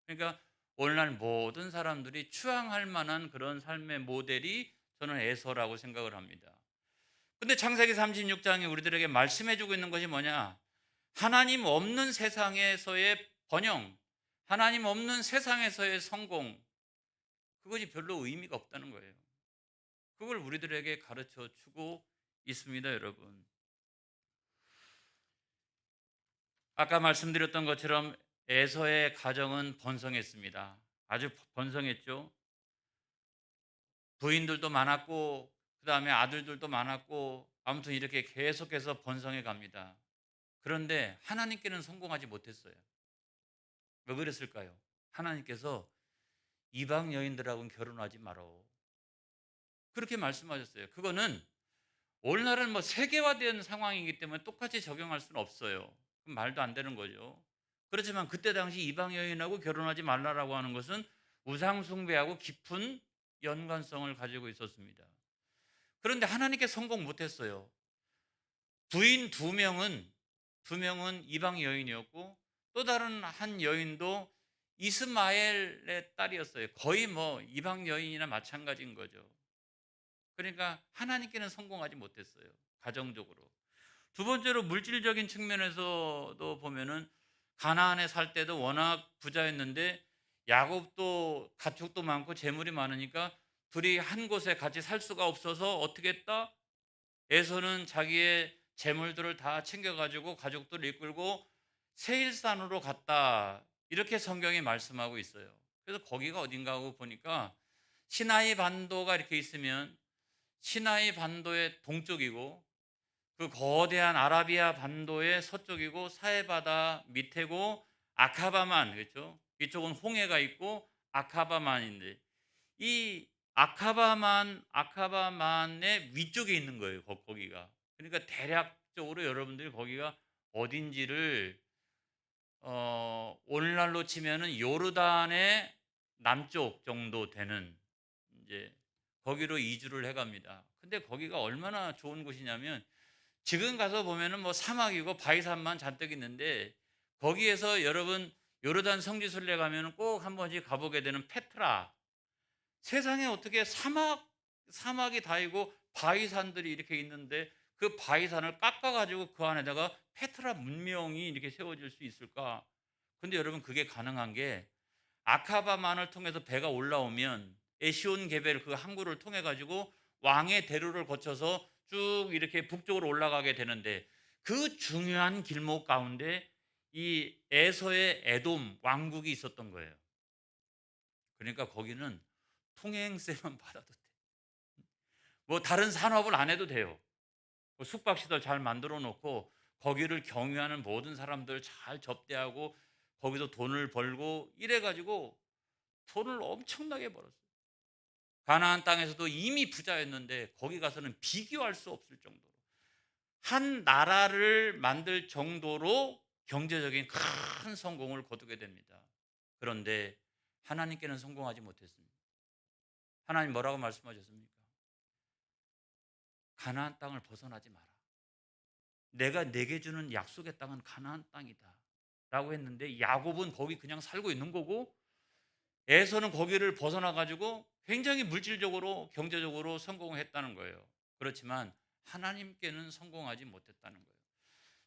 그러니까 오늘날 모든 사람들이 추앙할 만한 그런 삶의 모델이 저는 에서라고 생각을 합니다. 근데 창세기 36장에 우리들에게 말씀해 주고 있는 것이 뭐냐? 하나님 없는 세상에서의 번영, 하나님 없는 세상에서의 성공, 그것이 별로 의미가 없다는 거예요. 그걸 우리들에게 가르쳐 주고 있습니다, 여러분. 아까 말씀드렸던 것처럼 에서의 가정은 번성했습니다. 아주 번성했죠. 부인들도 많았고 그다음에 아들들도 많았고 아무튼 이렇게 계속해서 번성해 갑니다. 그런데 하나님께는 성공하지 못했어요. 왜 그랬을까요? 하나님께서 이방 여인들하고는 결혼하지 말어. 그렇게 말씀하셨어요. 그거는 오늘날은 뭐 세계화된 상황이기 때문에 똑같이 적용할 수는 없어요. 그럼 말도 안 되는 거죠. 그렇지만 그때 당시 이방 여인하고 결혼하지 말라라고 하는 것은 우상 숭배하고 깊은 연관성을 가지고 있었습니다. 그런데 하나님께 성공 못했어요. 부인 두 명은 이방 여인이었고 또 다른 한 여인도 이스마엘의 딸이었어요. 거의 뭐 이방 여인이나 마찬가지인 거죠. 그러니까 하나님께는 성공하지 못했어요. 가정적으로. 두 번째로 물질적인 측면에서도 보면은 가나안에 살 때도 워낙 부자였는데 야곱도 가축도 많고 재물이 많으니까 둘이 한 곳에 같이 살 수가 없어서 어떻게 했다? 에서는 자기의 재물들을 다 챙겨가지고 가족들을 이끌고 세일산으로 갔다. 이렇게 성경이 말씀하고 있어요. 그래서 거기가 어딘가 하고 보니까 시나이 반도가 이렇게 있으면 시나이 반도의 동쪽이고 그 거대한 아라비아 반도의 서쪽이고 사해바다 밑에고 아카바만, 그렇죠? 이쪽은 홍해가 있고 아카바만인데 이 아카바만의 위쪽에 있는 거예요. 거기가. 그러니까 대략적으로 여러분들이 거기가 어딘지를 오늘날로 치면은 요르단의 남쪽 정도 되는 이제 거기로 이주를 해 갑니다. 근데 거기가 얼마나 좋은 곳이냐면 지금 가서 보면은 뭐 사막이고 바위산만 잔뜩 있는데 거기에서 여러분 요르단 성지순례 가면은 꼭 한 번씩 가보게 되는 페트라. 세상에 어떻게 사막이 다이고 바위산들이 이렇게 있는데 그 바위산을 깎아 가지고 그 안에다가 페트라 문명이 이렇게 세워질 수 있을까? 근데 여러분 그게 가능한 게 아카바만을 통해서 배가 올라오면 에시온 게벨 그 항구를 통해 가지고 왕의 대로를 거쳐서 쭉 이렇게 북쪽으로 올라가게 되는데 그 중요한 길목 가운데 이 에서의 에돔 왕국이 있었던 거예요. 그러니까 거기는 통행세만 받아도 돼. 뭐 다른 산업을 안 해도 돼요. 뭐 숙박시설 잘 만들어 놓고 거기를 경유하는 모든 사람들 잘 접대하고 거기서 돈을 벌고 이래 가지고 돈을 엄청나게 벌었어요. 가나안 땅에서도 이미 부자였는데 거기 가서는 비교할 수 없을 정도로 한 나라를 만들 정도로 경제적인 큰 성공을 거두게 됩니다. 그런데 하나님께는 성공하지 못했습니다. 하나님 뭐라고 말씀하셨습니까? 가나안 땅을 벗어나지 마라. 내가 내게 주는 약속의 땅은 가나안 땅이다. 라고 했는데 야곱은 거기 그냥 살고 있는 거고 에서는 거기를 벗어나 가지고 굉장히 물질적으로 경제적으로 성공을 했다는 거예요. 그렇지만 하나님께는 성공하지 못했다는 거예요.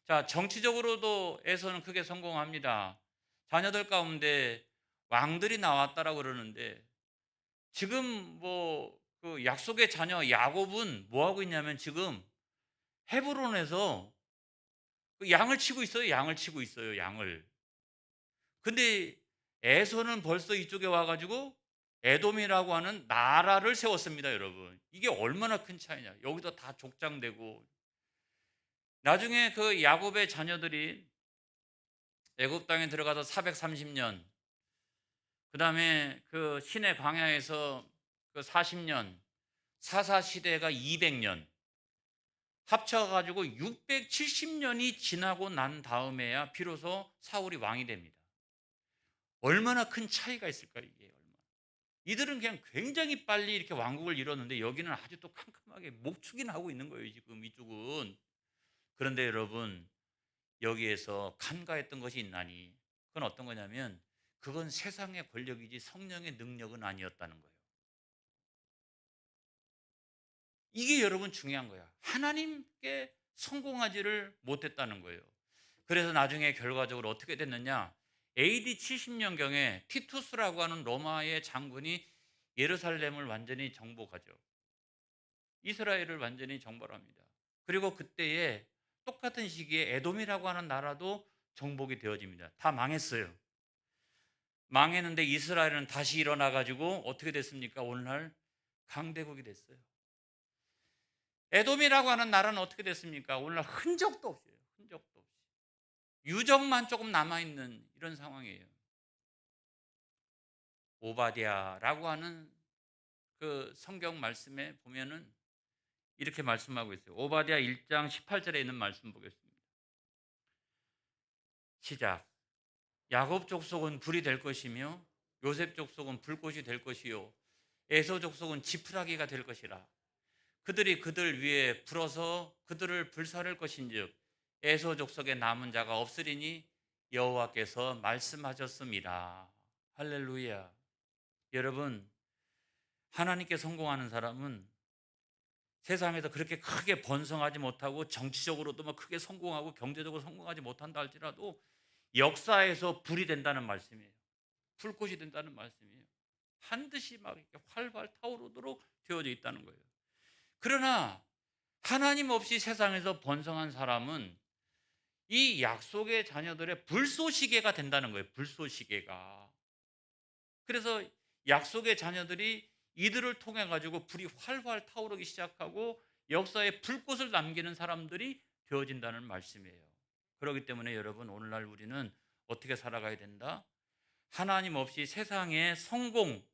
자, 정치적으로도 에서는 크게 성공합니다. 자녀들 가운데 왕들이 나왔다라고 그러는데 지금 뭐 그 약속의 자녀 야곱은 뭐 하고 있냐면 지금 헤브론에서 그 양을 치고 있어요. 양을 치고 있어요. 양을. 근데 에서는 벌써 이쪽에 와 가지고 에돔이라고 하는 나라를 세웠습니다, 여러분. 이게 얼마나 큰 차이냐. 여기도 다 족장되고 나중에 그 야곱의 자녀들이 애굽 땅에 들어가서 430년, 그다음에 그 시내 광야에서 그 40년, 사사 시대가 200년 합쳐 가지고 670년이 지나고 난 다음에야 비로소 사울이 왕이 됩니다. 얼마나 큰 차이가 있을까요, 이게 얼마나. 이들은 그냥 굉장히 빨리 이렇게 왕국을 이뤘는데 여기는 아주 또 캄캄하게 목축이나 하고 있는 거예요, 지금 이쪽은. 그런데 여러분, 여기에서 간과했던 것이 있나니 그건 어떤 거냐면 그건 세상의 권력이지 성령의 능력은 아니었다는 거예요. 이게 여러분 중요한 거야. 하나님께 성공하지를 못했다는 거예요. 그래서 나중에 결과적으로 어떻게 됐느냐? AD 70년경에 티투스라고 하는 로마의 장군이 예루살렘을 완전히 정복하죠. 이스라엘을 완전히 정벌합니다. 그리고 그때에 똑같은 시기에 에돔이라고 하는 나라도 정복이 되어집니다. 다 망했어요. 망했는데 이스라엘은 다시 일어나 가지고 어떻게 됐습니까? 오늘날 강대국이 됐어요. 에돔이라고 하는 나라는 어떻게 됐습니까? 오늘날 흔적도 없어요. 흔적도 없이. 유적만 조금 남아있는 이런 상황이에요. 오바댜라고 하는 그 성경 말씀에 보면은 이렇게 말씀하고 있어요. 오바댜 1장 18절에 있는 말씀 보겠습니다. 시작. 야곱 족속은 불이 될 것이며 요셉 족속은 불꽃이 될 것이요 에서 족속은 지푸라기가 될 것이라. 그들이 그들 위에 불어서 그들을 불사를 것인즉 에서 족속에 남은 자가 없으리니 여호와께서 말씀하셨습니다. 할렐루야. 여러분, 하나님께 성공하는 사람은 세상에서 그렇게 크게 번성하지 못하고 정치적으로도 막 크게 성공하고 경제적으로 성공하지 못한다 할지라도 역사에서 불이 된다는 말씀이에요. 불꽃이 된다는 말씀이에요. 반드시 막 이렇게 활발 타오르도록 되어져 있다는 거예요. 그러나 하나님 없이 세상에서 번성한 사람은 이 약속의 자녀들의 불쏘시개가 된다는 거예요. 불쏘시개가. 그래서 약속의 자녀들이 이들을 통해 가지고 불이 활활 타오르기 시작하고 역사에 불꽃을 남기는 사람들이 되어진다는 말씀이에요. 그렇기 때문에 여러분, 오늘날 우리는 어떻게 살아가야 된다? 하나님 없이 세상의 성공,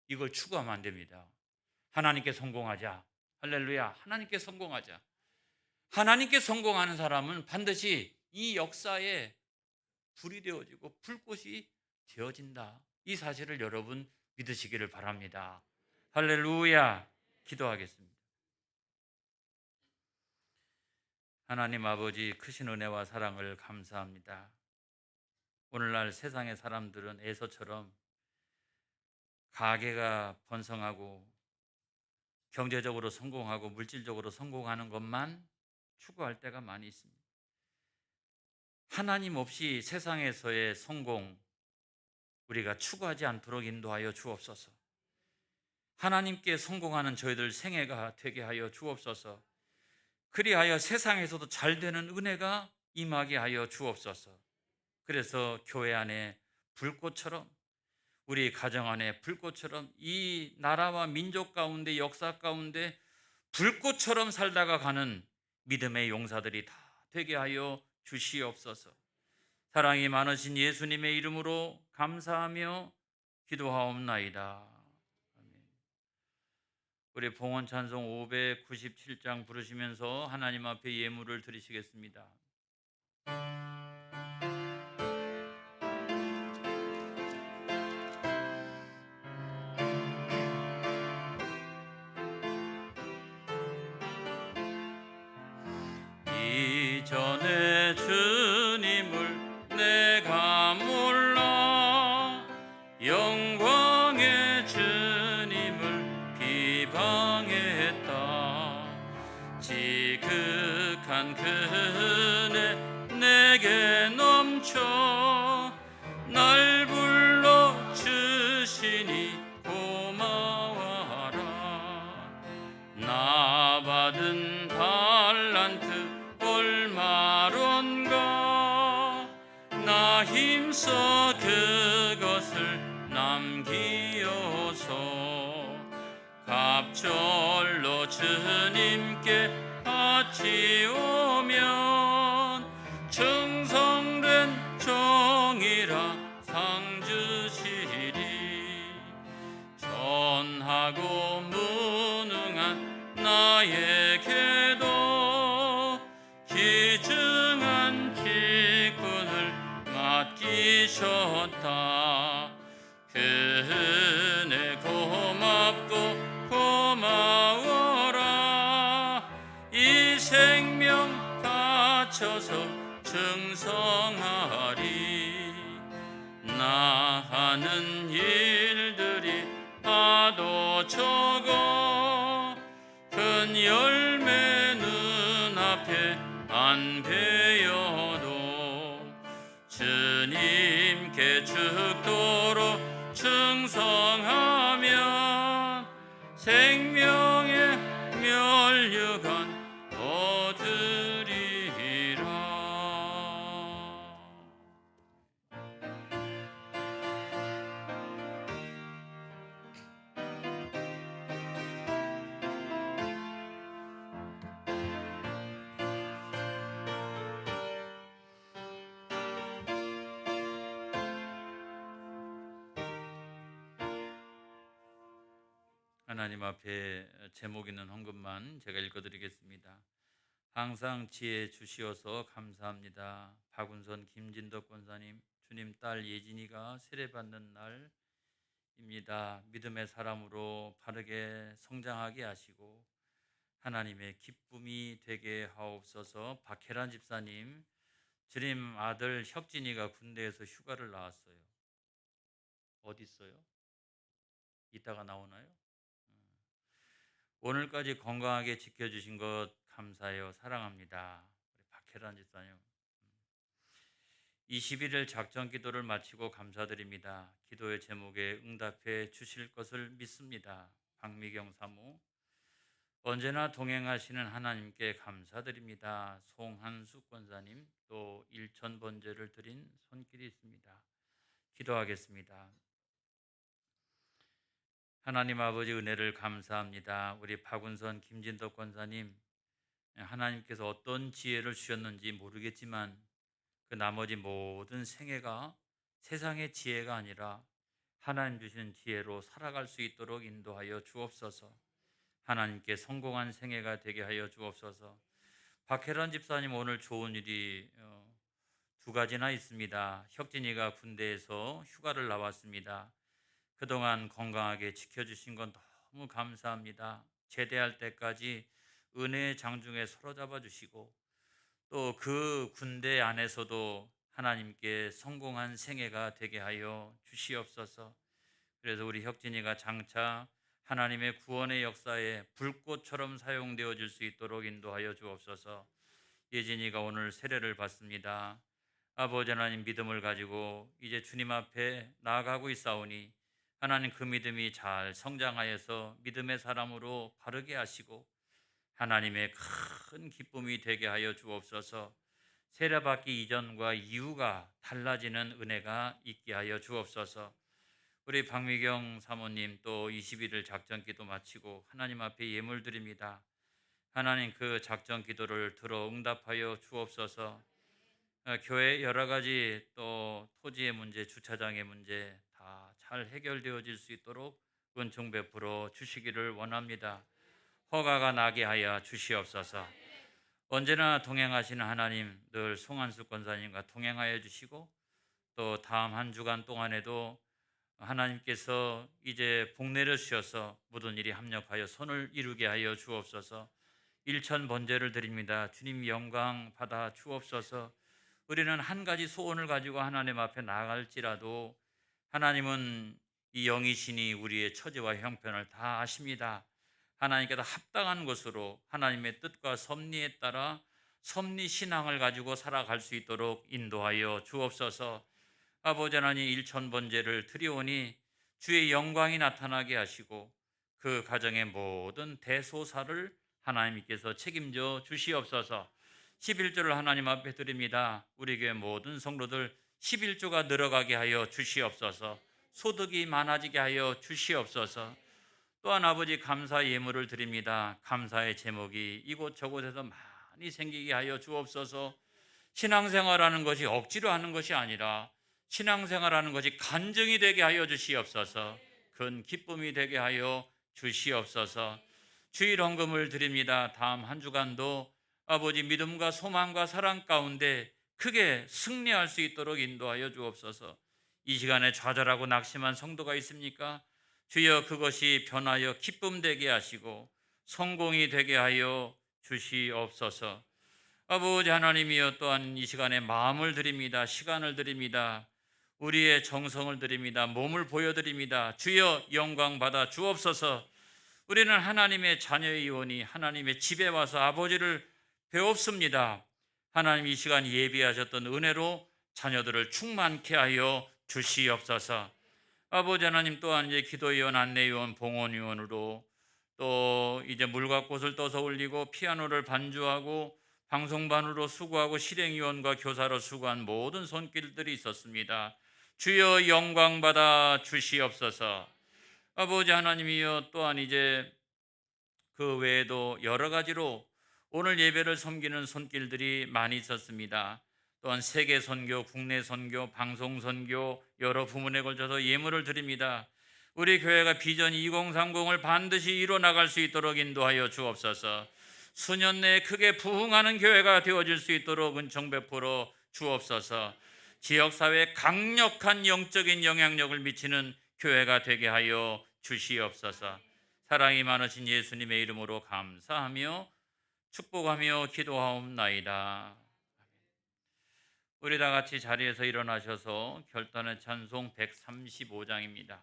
이걸 추구하면 안 됩니다. 하나님께 성공하자. 할렐루야. 하나님께 성공하자. 하나님께 성공하는 사람은 반드시 이 역사에 불이 되어지고 불꽃이 되어진다. 이 사실을 여러분 믿으시기를 바랍니다. 할렐루야. 기도하겠습니다. 하나님 아버지, 크신 은혜와 사랑을 감사합니다. 오늘날 세상의 사람들은 에서처럼 가계가 번성하고 경제적으로 성공하고 물질적으로 성공하는 것만 추구할 때가 많이 있습니다. 하나님 없이 세상에서의 성공, 우리가 추구하지 않도록 인도하여 주옵소서. 하나님께 성공하는 저희들 생애가 되게 하여 주옵소서. 그리하여 세상에서도 잘 되는 은혜가 임하게 하여 주옵소서. 그래서 교회 안에 불꽃처럼, 우리 가정 안에 불꽃처럼, 이 나라와 민족 가운데, 역사 가운데 불꽃처럼 살다가 가는 믿음의 용사들이 다 되게 하여 주시옵소서. 사랑이 많으신 예수님의 이름으로 감사하며 기도하옵나이다. 아멘. 우리 봉헌 찬송 597장 부르시면서 하나님 앞에 예물을 드리시겠습니다. 이전에 주님을 내가 몰라 영광의 주님을 비방했다. 지극한 그 은혜 내게 넘쳐 날 불러 주시니 고마워라. 나 받은 달란트 얼마론가 나 힘써 그것을 남기어서 갑절로 주님께 바치오면 충성된 종이라 상 주시리. 전하고 무능한 나에게도 귀중한 직분을 맡기셨다. 그 은혜 고맙고 고마워라. 이 생명 바쳐서 충성하리. 나 하는 일들이 하도 적어 큰 열매 눈앞에 안 베어도 주님께 죽도록 충성하면 생명의 면류관 얻으리라. 하나님 앞에 제목 있는 헌금만 제가 읽어드리겠습니다. 항상 지혜 주시어서 감사합니다. 박운선 김진덕 권사님, 주님 딸 예진이가 세례받는 날입니다. 믿음의 사람으로 바르게 성장하게 하시고 하나님의 기쁨이 되게 하옵소서. 박혜란 집사님, 주님 아들 혁진이가 군대에서 휴가를 나왔어요. 어디 있어요? 이따가 나오나요? 오늘까지 건강하게 지켜주신 것 감사해요. 사랑합니다. 우리 박혜란 집사님. 21일 작전 기도를 마치고 감사드립니다. 기도의 제목에 응답해 주실 것을 믿습니다. 박미경 사모. 언제나 동행하시는 하나님께 감사드립니다. 송한수 권사님, 또 일천 번제를 드린 손길이 있습니다. 기도하겠습니다. 하나님 아버지 은혜를 감사합니다. 우리 박운선 김진덕 권사님, 하나님께서 어떤 지혜를 주셨는지 모르겠지만 그 나머지 모든 생애가 세상의 지혜가 아니라 하나님 주신 지혜로 살아갈 수 있도록 인도하여 주옵소서. 하나님께 성공한 생애가 되게 하여 주옵소서. 박혜란 집사님, 오늘 좋은 일이 두 가지나 있습니다. 혁진이가 군대에서 휴가를 나왔습니다. 그동안 건강하게 지켜주신 건 너무 감사합니다. 제대할 때까지 은혜의 장중에 사로잡아 주시고 또 그 군대 안에서도 하나님께 성공한 생애가 되게 하여 주시옵소서. 그래서 우리 혁진이가 장차 하나님의 구원의 역사에 불꽃처럼 사용되어질 수 있도록 인도하여 주옵소서. 예진이가 오늘 세례를 받습니다. 아버지 하나님, 믿음을 가지고 이제 주님 앞에 나아가고 있사오니 하나님 그 믿음이 잘 성장하여서 믿음의 사람으로 바르게 하시고 하나님의 큰 기쁨이 되게 하여 주옵소서. 세례받기 이전과 이후가 달라지는 은혜가 있게 하여 주옵소서. 우리 박미경 사모님, 또 21일 작전 기도 마치고 하나님 앞에 예물 드립니다. 하나님 그 작전 기도를 들어 응답하여 주옵소서. 교회 여러 가지 또 토지의 문제, 주차장의 문제 다 잘 해결되어질 수 있도록 은총 베풀어 주시기를 원합니다. 허가가 나게 하여 주시옵소서. 언제나 동행하시는 하나님, 늘 송한수 권사님과 동행하여 주시고 또 다음 한 주간 동안에도 하나님께서 이제 복 내려주셔서 모든 일이 합력하여 선을 이루게 하여 주옵소서. 일천 번제를 드립니다. 주님 영광 받아 주옵소서. 우리는 한 가지 소원을 가지고 하나님 앞에 나아갈지라도 하나님은 이 영이시니 우리의 처지와 형편을 다 아십니다. 하나님께서 합당한 것으로 하나님의 뜻과 섭리에 따라 섭리 신앙을 가지고 살아갈 수 있도록 인도하여 주옵소서. 아버지 하나님, 일천 번제를 드리오니 주의 영광이 나타나게 하시고 그 가정의 모든 대소사를 하나님께서 책임져 주시옵소서. 11조를 하나님 앞에 드립니다. 우리 교회 모든 성도들 11조가 늘어가게 하여 주시옵소서. 소득이 많아지게 하여 주시옵소서. 또한 아버지, 감사 예물을 드립니다. 감사의 제목이 이곳저곳에서 많이 생기게 하여 주옵소서. 신앙생활하는 것이 억지로 하는 것이 아니라 신앙생활하는 것이 간증이 되게 하여 주시옵소서. 큰 기쁨이 되게 하여 주시옵소서. 주일 헌금을 드립니다. 다음 한 주간도 아버지 믿음과 소망과 사랑 가운데 크게 승리할 수 있도록 인도하여 주옵소서. 이 시간에 좌절하고 낙심한 성도가 있습니까? 주여, 그것이 변하여 기쁨 되게 하시고 성공이 되게 하여 주시옵소서. 아버지 하나님이여, 또한 이 시간에 마음을 드립니다. 시간을 드립니다. 우리의 정성을 드립니다. 몸을 보여드립니다. 주여, 영광 받아 주옵소서. 우리는 하나님의 자녀이오니 하나님의 집에 와서 아버지를 배웁습니다. 하나님, 이 시간 예비하셨던 은혜로 자녀들을 충만케 하여 주시옵소서. 아버지 하나님, 또한 이제 기도위원, 안내위원, 봉헌위원으로 또 이제 물과 꽃을 떠서 올리고 피아노를 반주하고 방송반으로 수고하고 실행위원과 교사로 수고한 모든 손길들이 있었습니다. 주여, 영광 받아 주시옵소서. 아버지 하나님이여, 또한 이제 그 외에도 여러 가지로 오늘 예배를 섬기는 손길들이 많이 있었습니다. 또한 세계 선교, 국내 선교, 방송 선교 여러 부문에 걸쳐서 예물을 드립니다. 우리 교회가 비전 2030을 반드시 이뤄 나갈 수 있도록 인도하여 주옵소서. 수년 내에 크게 부흥하는 교회가 되어질 수 있도록 은총 베풀어 주옵소서. 지역사회에 강력한 영적인 영향력을 미치는 교회가 되게 하여 주시옵소서. 사랑이 많으신 예수님의 이름으로 감사하며 축복하며 기도하옵나이다. 우리 다 같이 자리에서 일어나셔서 결단의 찬송 135장입니다.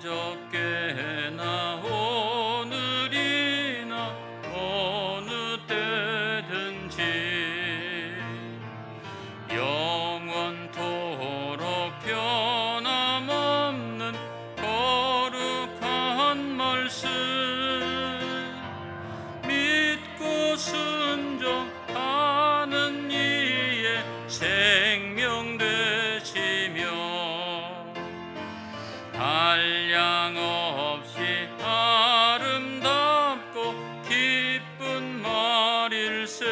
어저께나 오늘이나 어느 때든지 영원토록 변함없는 거룩한 말씀 믿고 순종하는 이의 생명 되시며 한량 없이 아름답고 기쁜 말일세.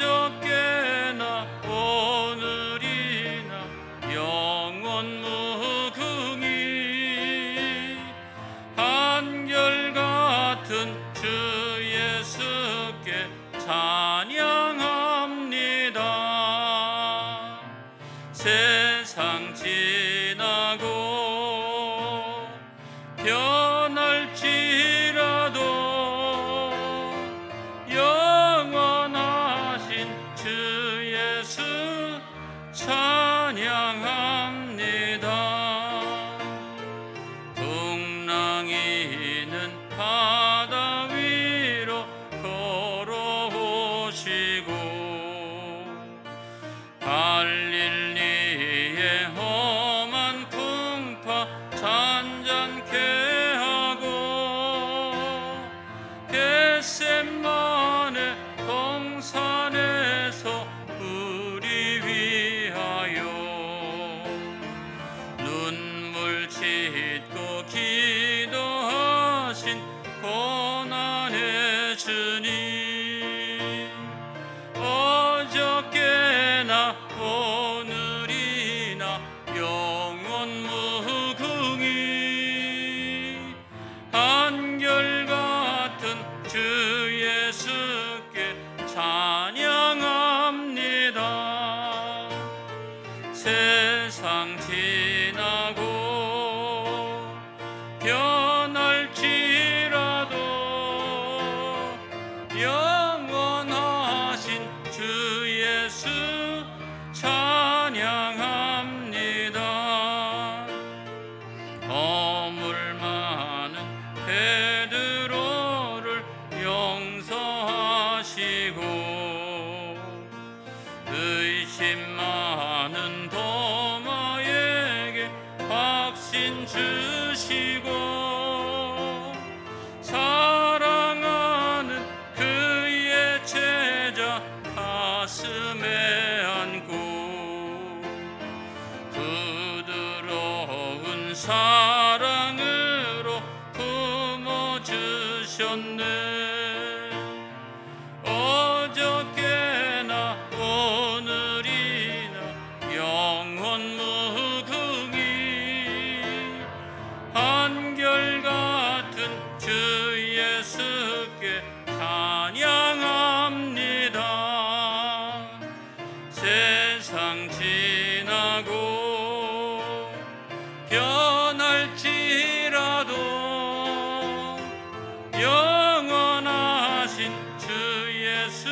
어저께나 오늘이나 영원 무궁히 한결같은 주 예수께 찬양합니다. 세상 지나고 변할지라도 영원하신 주 예수 찬양합니다. 풍랑이는 바다 위로 걸어오시고 갈릴리의 험한 풍파 잔잔케 하고 겟세마네 동산에서 우리 위하여 눈물 짓고 기도하신 고난의 주님 어저께나 오늘이나 영원 무궁히 한결같은 주 예수께 찬양합니다. 세상 지나고 변할지라도 영원하신 주 예수 찬양합니다. 허물 많은 베드로를 용서하시고 의심 많은 도마에게 확신 주시고 사랑하는 그의 제자 가슴에 안고 부드러운 사랑으로 품어주셨네. 어저께나 오늘이나 영원 무궁히 한결같은 주 예수께 찬양합니다. 세상 지나고 변할지라도 영원하신 주 예수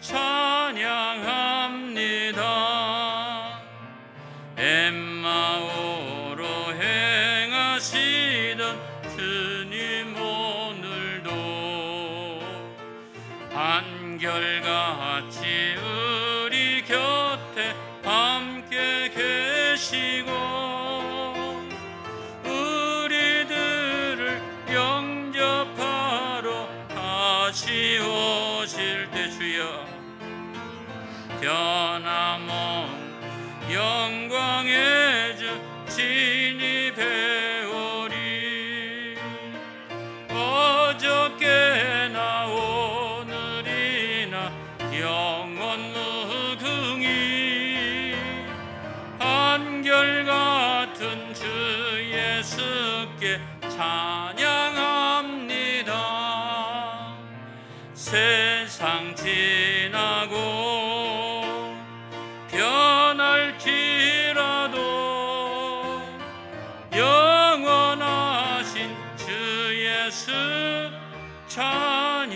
찬양합니다. 엠마오로 행하시던 주님 오늘도 한결같이 우리 곁에 함께 계시고 우리들을 영접하러 다시 오실 때 주여 변함없는 영광의 주 진입해오리. 어저께나 오늘이나 영원 무궁히 세상 지나고 변할지라도 영원하신 주 예수 찬양합니다.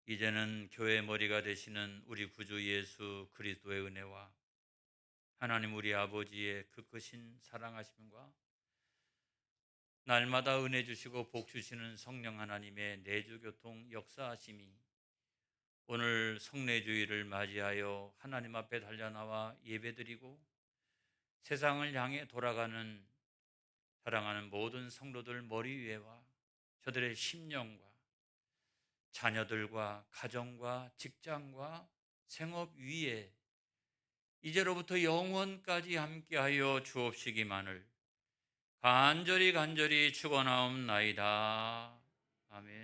이제는 교회 머리가 되시는 우리 구주 예수 그리스도의 은혜와 하나님 우리 아버지의 그 크신 사랑하심과 날마다 은혜 주시고 복 주시는 성령 하나님의 내주교통 역사하심이 오늘 성례주의를 맞이하여 하나님 앞에 달려나와 예배드리고 세상을 향해 돌아가는 사랑하는 모든 성도들 머리 위에와 저들의 심령과 자녀들과 가정과 직장과 생업 위에 이제로부터 영원까지 함께하여 주옵시기만을 간절히 축원하옵나이다. 아멘.